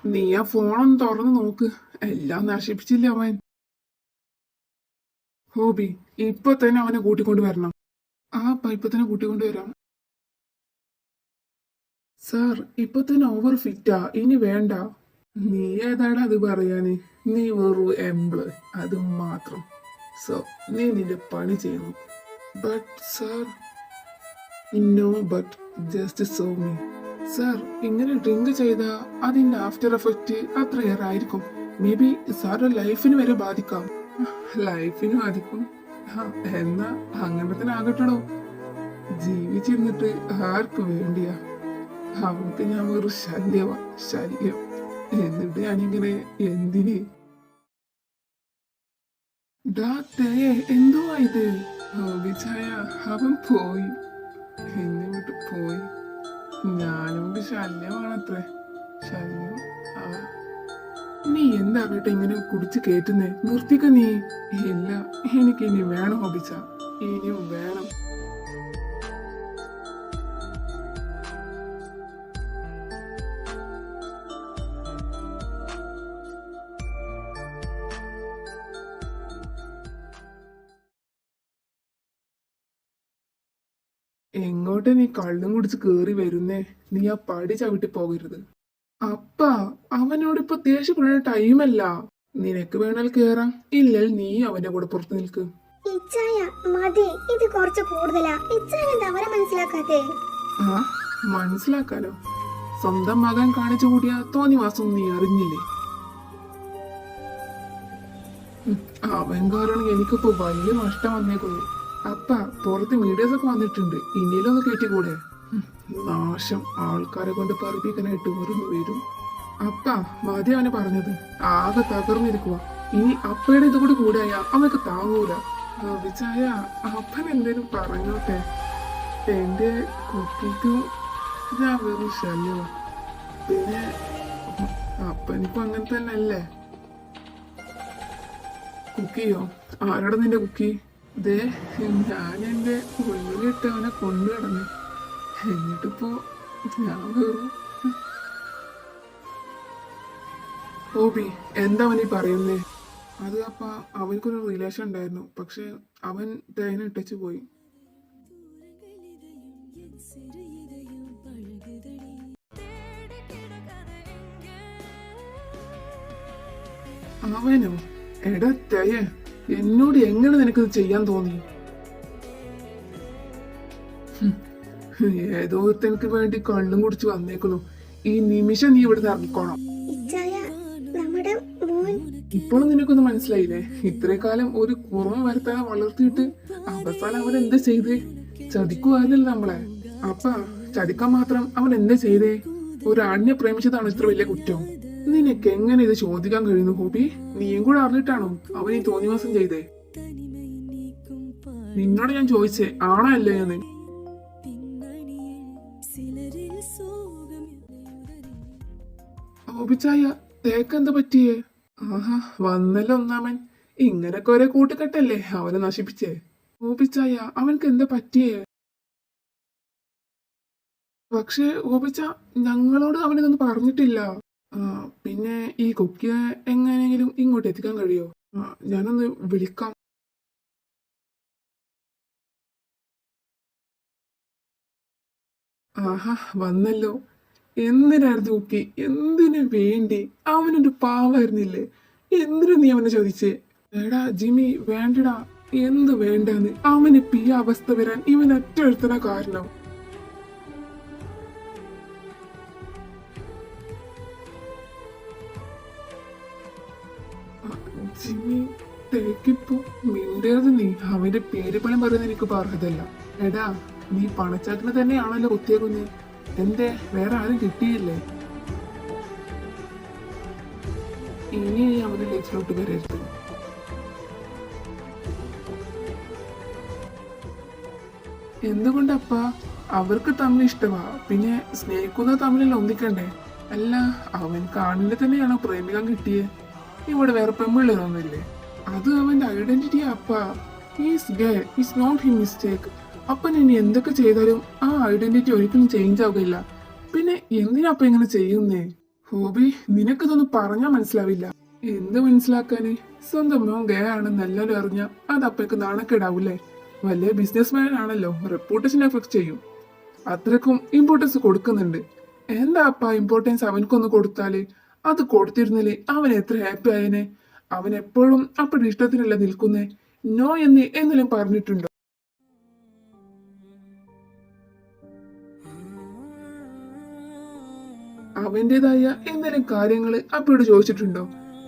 Speaker 1: നീ ആ ഫോണൊന്ന് തുറന്ന് നോക്ക്. എല്ലാം നശിപ്പിച്ചില്ല അവൻ. ഹോബി, ഇപ്പൊ തന്നെ അവനെ കൂട്ടിക്കൊണ്ട് വരണം. ഇപ്പൊ തന്നെ കൂട്ടിക്കൊണ്ടുവരാം. സാർ, ഇപ്പൊ തന്നെ ഓവർ ഫിറ്റാ, ഇനി വേണ്ട. നീ ഏതാടാ അത് പറയാന്? നീ വെറു എംപ്ലോയ്, അത് മാത്രം. സോ നീ നിന്റെ പണി ചെയ്യുന്നു. But sir, no but, just show me. Sir, ഇങ്ങനെ ഡ്രിങ്ക് ചെയ്ത അതിന്റെ ആഫ്റ്റർ എഫക്റ്റ് അത്ര ഏറെ ആയിരിക്കും. മേ ബി സാറുടെ ലൈഫിന് വരെ ബാധിക്കാം. ലൈഫിന് ബാധിക്കും? എന്നാ അങ്ങനെ തന്നെ ആകട്ടടോ. ജീവിച്ചിരുന്നിട്ട് ആർക്ക് വേണ്ടിയാ? അവർക്ക് ഞാൻ വെറും ശല്യം. എന്നിട്ട് ഞാനിങ്ങനെ എന്തിന്? എന്തുവാ ഇത്? ഹോബിച്ചായ, അവൻ പോയി, എന്നെ വിട്ട് പോയി. ഞാനും ശല്യമാണത്രേ. ശല്യം. നീ എന്താ വീട്ടെ ഇങ്ങനെ കുടിച്ച് കേറ്റുന്നേ? നിർത്തിക്ക നീ. ഇല്ല, എനിക്ക് ഇനി വേണം ഹോബിച്ച, ഇനിയും വേണം. എങ്ങോട്ട് നീ കള്ളും കുടിച്ച് കേറി വരുന്നേ? നീ ആ പടി ചവിട്ടി പോകരുത്. അപ്പാ, അവനോടിപ്പോ ദേഷ്യപ്പെടുന്ന ടൈമല്ല. നിനക്ക് വേണേൽ കേറാം, ഇല്ലൽ നീ അവന്റെ കൂടെ പുറത്തു നിൽക്ക്.
Speaker 3: ഇച്ചായ, മതി, ഇത് കുറച്ച് കൂടുതലാ. ഇച്ചായ എന്താ അവരെ മനസ്സിലാക്കാത്തേ?
Speaker 1: മനസ്സിലാക്കാലോ? സ്വന്തം മകൻ കാണിച്ചു കൂടിയ തോന്നിവാസം നീ അറിഞ്ഞില്ലേ? അവൻ കാരണം എനിക്കിപ്പോ വലിയ നഷ്ടം വന്നേക്കുന്നു. അപ്പ പുറത്ത് മീഡിയസ് ഒക്കെ വന്നിട്ടുണ്ട്, ഇനിയിലൊന്ന് കയറ്റിക്കൂടെ? നാശം, ആൾക്കാരെ കൊണ്ട് പറപ്പിക്കാനായിട്ട് ഓരോന്ന് വരും. അപ്പ മതി അവനെ പറഞ്ഞത്, ആകെ തകർന്നിരിക്കുക. ഇനി അപ്പയുടെ ഇത് കൂടി കൂടായ അവനക്ക് താങ്ങൂല. വിചായ, അപ്പൻ എന്തേലും പറഞ്ഞോട്ടെ. എന്റെ കുട്ടിക്കും ഞാൻ വെറും ശല്യമാ. പിന്നെ അപ്പനിപ്പോ അങ്ങനെ തന്നെ അല്ലേ? കുക്കിയോ? ആരോടെ നിന്റെ കുക്കി? ദേ, ഞാൻ എന്റെ ഉള്ളിലിട്ട് അവനെ കൊണ്ടു കിടന്നു. എന്നിട്ടിപ്പോ ഞാൻ വെറും. ഹോബി, എന്താ അവനീ പറയുന്നേ? അത് അപ്പ അവനക്കൊരു റിലേഷൻ ഉണ്ടായിരുന്നു, പക്ഷെ അവൻ തേന ഇട്ടച്ചു പോയി. അവനോ? എടാ തേയ, എന്നോട് എങ്ങനെ നിനക്കിത് ചെയ്യാൻ തോന്നി? ഏതോ ഒരുത്തനക്ക് വേണ്ടി കള്ളും കുടിച്ച് വന്നേക്കുന്നു. ഈ നിമിഷം നീ ഇവിടുന്ന് ഇറങ്ങിക്കോണം.
Speaker 3: ഇച്ചായ, നമ്മുടെ മോൻ.
Speaker 1: ഇപ്പോഴും നിനക്കൊന്നും മനസ്സിലായില്ലേ? ഇത്രയും കാലം ഒരു കുറവ് വരുത്താതെ വളർത്തിയിട്ട് അവസാനം അവൻ എന്താ ചെയ്തേ? ചതിക്കുവാനല്ലോ നമ്മളെ. അപ്പ ചതിക്കാൻ മാത്രം അവൻ എന്താ ചെയ്തേ? ഒരാണിനെ പ്രേമിച്ചതാണ് ഇത്ര വലിയ കുറ്റം. നിനക്ക് എങ്ങനെ ഇത് ചോദിക്കാൻ കഴിയുന്നു ഹോബി? നീയും കൂടെ അറിഞ്ഞിട്ടാണോ അവൻ ഈ തോന്നിവാസം ചെയ്തേ? നിന്നോട് ഞാൻ ചോദിച്ചേ ആണോ അല്ലേ എന്ന്. ഹോബിച്ചായ, തേക്കെന്താ പറ്റിയേ? ആഹാ, വന്നല്ലോ ഒന്നാമൻ. ഇങ്ങനൊക്കെ ഒരേ കൂട്ടുകെട്ടല്ലേ അവനെ നശിപ്പിച്ചേ. ഹോബിച്ചായ, അവൻക്ക് എന്താ പറ്റിയേ? പക്ഷേ ഹോബിച്ച, ഞങ്ങളോട് അവനിതൊന്നും പറഞ്ഞിട്ടില്ല. പിന്നെ ഈ കുക്കിയെ എങ്ങനെയെങ്കിലും ഇങ്ങോട്ട് എത്തിക്കാൻ കഴിയോ? ഞാനൊന്ന് വിളിക്കാം. ആഹാ, വന്നല്ലോ. എന്തിനായിരുന്നു കുക്കി? എന്തിനു വേണ്ടി? അവനൊരു പാവായിരുന്നില്ലേ? എന്തിനു നീ അവനെ ചോദിച്ചേ? എടാ ജിമ്മി, വേണ്ടടാ. എന്ത് വേണ്ടാന്ന്? അവനിപ്പ ഈ അവസ്ഥ വരാൻ ഇവൻ ഒറ്റ ഒരുത്തനാ കാരണം. ജിമ്മി, തേക്കിപ്പോ മിണ്ടരുത് നീ. അവന്റെ പേര് പോലും പറയുന്നത് എനിക്ക് അർഹതല്ല. എടാ, നീ പണച്ചാട്ടിന് തന്നെയാണല്ലോ കുത്തിയേക്കുന്നേ. എന്തേ, വേറെ ആരും കിട്ടിയില്ലേ? ഇനി അവന്റെ ലൈഫിലോട്ട് വരരുത്. എന്തുകൊണ്ടപ്പാ? അവർക്ക് തമ്മിൽ ഇഷ്ടമാ, പിന്നെ സ്നേഹിക്കുന്ന തമ്മിലല്ല ഒന്നിക്കണ്ടേ? അല്ല, അവൻ കാണില്ല തന്നെയാണോ പ്രേമിക്കാൻ കിട്ടിയേ? ഇവിടെ വേറെ പെമ്പിള്ളേരൊന്നുമില്ലേ? അത് അവന്റെ ഐഡന്റിറ്റിയാ അപ്പാ. Is gay, is not he mistake. അപ്പൻ ഇനി എന്തൊക്കെ ചെയ്താലും ആ ഐഡന്റിറ്റി ഒരിക്കലും ചേഞ്ച് ആവുകയില്ല. പിന്നെ എന്തിനാ അപ്പ ഇങ്ങനെ ചെയ്യുന്നേ? ഹോബി, നിനക്കിതൊന്നും പറഞ്ഞാൽ മനസ്സിലാവില്ല. എന്ത് മനസ്സിലാക്കാന്? സ്വന്തം മോൻ ഗേ ആണെന്ന് എല്ലാവരും അറിഞ്ഞാൽ അത് അപ്പയ്ക്ക് നാണക്കേടാവൂലേ? വലിയ ബിസിനസ്മാൻ ആണല്ലോ, റെപ്യൂട്ടേഷൻ എഫക്ട് ചെയ്യും. അത്രക്കും ഇമ്പോർട്ടൻസ് കൊടുക്കുന്നുണ്ട്. എന്താ അപ്പ ഇമ്പോർട്ടൻസ് അവനക്കൊന്ന് കൊടുത്താല്? അത് കൊടുത്തിരുന്നില്ലേ അവൻ എത്ര ഹാപ്പി ആയനെ. അവൻ എപ്പോഴും അപ്പയുടെ ഇഷ്ടത്തിനല്ല നിൽക്കുന്നേ. നോ എന്ന് എന്തെങ്കിലും പറഞ്ഞിട്ടുണ്ടോ? അവന്റേതായ എന്തെങ്കിലും കാര്യങ്ങള് അപ്പയോട് ചോദിച്ചിട്ടുണ്ടോ?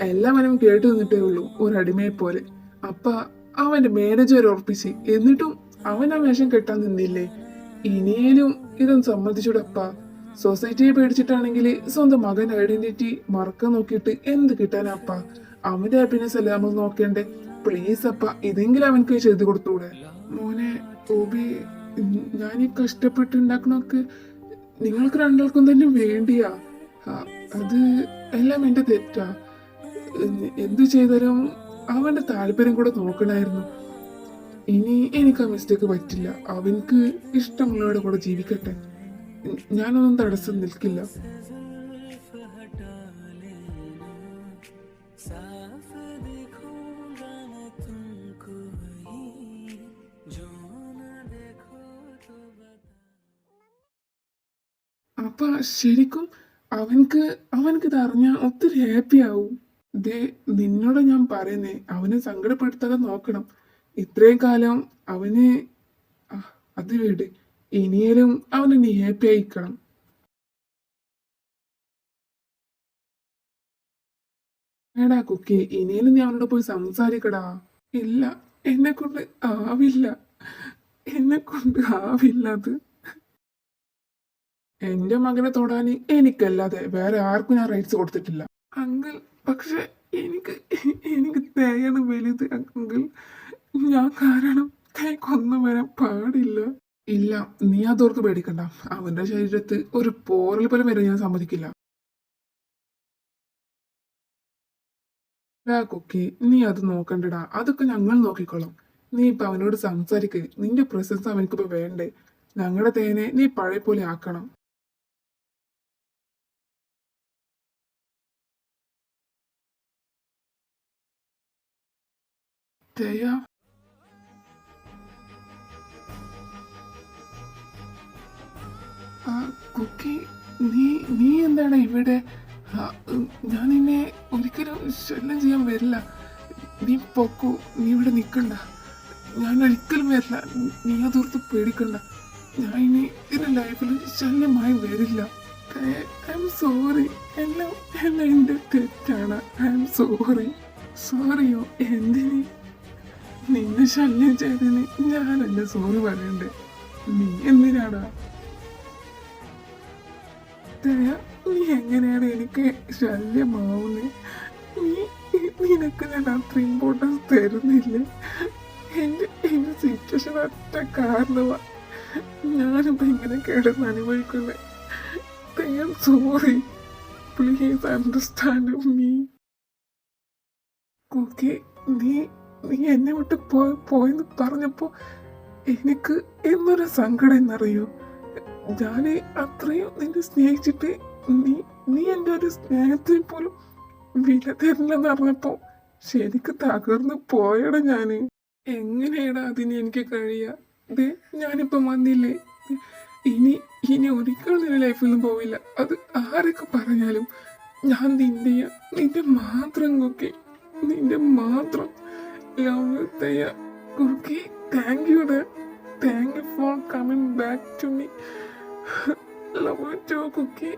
Speaker 1: എല്ലാം അവനും കേട്ടു നിന്നിട്ടേ ഉള്ളൂ, ഒരടിമയെ പോലെ. അപ്പ അവന്റെ മാനേജർ ഉറപ്പിച്ച്, എന്നിട്ടും അവൻ ആ വേഷം കെട്ടാൻ നിന്നില്ലേ? ഇനിയേലും ഇതൊന്നും സമ്മതിച്ചൂടപ്പ. സൊസൈറ്റിയെ പേടിച്ചിട്ടാണെങ്കിൽ സ്വന്തം മകന്റെ ഐഡന്റിറ്റി മറക്കാൻ നോക്കിയിട്ട് എന്ത് കിട്ടാനപ്പ? അവന്റെ ഹാപ്പിനെസ് അല്ലേ നമ്മൾ നോക്കേണ്ടേ? പ്ലീസ് അപ്പ, ഇതെങ്കിലും അവനക്ക് ചെയ്തു കൊടുത്തൂടെ? മോനെ ഓബി, ഞാൻ ഈ കഷ്ടപ്പെട്ടുണ്ടാക്കണൊക്കെ നിങ്ങൾക്ക് രണ്ടാൾക്കും തന്നെ വേണ്ടിയാ. അത് എല്ലാം എന്റെ തെറ്റാ. എന്തു ചെയ്താലും അവന്റെ താല്പര്യം കൂടെ നോക്കണായിരുന്നു. ഇനി എനിക്ക് ആ മിസ്റ്റേക്ക് പറ്റില്ല. അവൻക്ക് ഇഷ്ടമുള്ളവരുടെ കൂടെ ജീവിക്കട്ടെ. ഞാനൊന്നും തടസ്സം നിൽക്കില്ല. അപ്പ ശരിക്കും അവൻക്ക് ഇത് അറിഞ്ഞാ ഒത്തിരി ഹാപ്പി ആവും. ദേ, നിന്നോട് ഞാൻ പറയുന്നേ, അവനെ സങ്കടപ്പെടുത്താതെ നോക്കണം. ഇത്രയും കാലം അവന് അത് വീട്. ഇനിയേലും അവന് നീ ഹാപ്പി ആയിക്കണം. എടാ കുക്കി, ഇനിയേലും നീ അവനോട് പോയി സംസാരിക്കടാ. ഇല്ല, എന്നെ കൊണ്ട് ആവില്ല. എന്നെ കൊണ്ട് ആവില്ല അത്. എന്റെ മകനെ തൊടാൻ എനിക്കല്ലാതെ വേറെ ആർക്കും ഞാൻ റൈറ്റ്സ് കൊടുത്തിട്ടില്ല അങ്കിൾ. പക്ഷെ എനിക്ക് എനിക്ക് തേയാണ് വലുത് അങ്കിൾ. ഞാൻ കാരണം തേക്കൊന്നും വരാൻ പാടില്ല. ഇല്ല, നീ അതോർക്ക് പേടിക്കണ്ട. അവന്റെ ശരീരത്ത് ഒരു പോറൽ പോലും വരെ ഞാൻ സമ്മതിക്കില്ല. കുക്കി, നീ അത് നോക്കണ്ടടാ. അതൊക്കെ ഞങ്ങൾ നോക്കിക്കോളാം. നീ ഇപ്പൊ അവനോട് സംസാരിക്ക്. നിന്റെ പ്രസൻസ് അവനക്കിപ്പോ വേണ്ടേ? ഞങ്ങളുടെ തേനെ നീ പഴയ പോലെ ആക്കണം. ദയ, കുക്കി, നീ എന്താണ് ഇവിടെ? ഞാൻ നിന്നെ ഒരിക്കലും ശല്യം ചെയ്യാൻ വരില്ല. നീ പൊക്കൂ, നീ ഇവിടെ നിൽക്കണ്ട. ഞാൻ ഒരിക്കലും വരില്ല. നീ അതോർത്ത് പേടിക്കണ്ട. ഞാൻ ഇനി എന്റെ ലൈഫിൽ ശല്യമായി വരില്ല. I'm sorry. എല്ലാം എന്റെ തെറ്റാണ്. I'm sorry. സോറിയോ? എന്തിന്? നിന്നെ ശല്യം ചെയ്തതിന് ഞാനല്ല സോറി പറയണ്ടേ. നീ എന്തിനാടാ? ദയ, നീ എങ്ങനെയാണ് എനിക്ക് ശല്യമാവുന്നേ? നിനക്ക് ഞാൻ അത്ര ഇമ്പോർട്ടൻസ് തരുന്നില്ല. എന്റെ സിറ്റുവേഷൻ ഒറ്റ കാരണമാ ഞാനിപ്പോ ഇങ്ങനെ കിടന്ന് അനുഭവിക്കുന്നേ. Sorry, please understand me. Cookie, നീ എന്നെ വിട്ട് പോയെന്ന് പറഞ്ഞപ്പോ എനിക്ക് എന്നൊരു സങ്കടം എന്നറിയോ? ഞാൻ അത്രയും നിന്നെ സ്നേഹിച്ചിട്ട് നീ എൻ്റെ ഒരു സ്നേഹത്തിൽ പോലും വില തരില്ലെന്ന് അറിഞ്ഞപ്പോ ശരിക്ക് തകർന്ന് പോയടാ ഞാന്. എങ്ങനെയാടാ അതിന് എനിക്ക് കഴിയാ? ദേ, ഞാനിപ്പം വന്നില്ലേ. ഇനി ഒരിക്കലും നിന്റെ ലൈഫിൽ നിന്നും പോവില്ല. അത് ആരൊക്കെ പറഞ്ഞാലും ഞാൻ നിന്റെ മാത്രം കുക്കി, നിന്റെ മാത്രം. Love you Daya. Cookie, thank you ഡാ. Thank you for coming back to me. Love you too Kuki.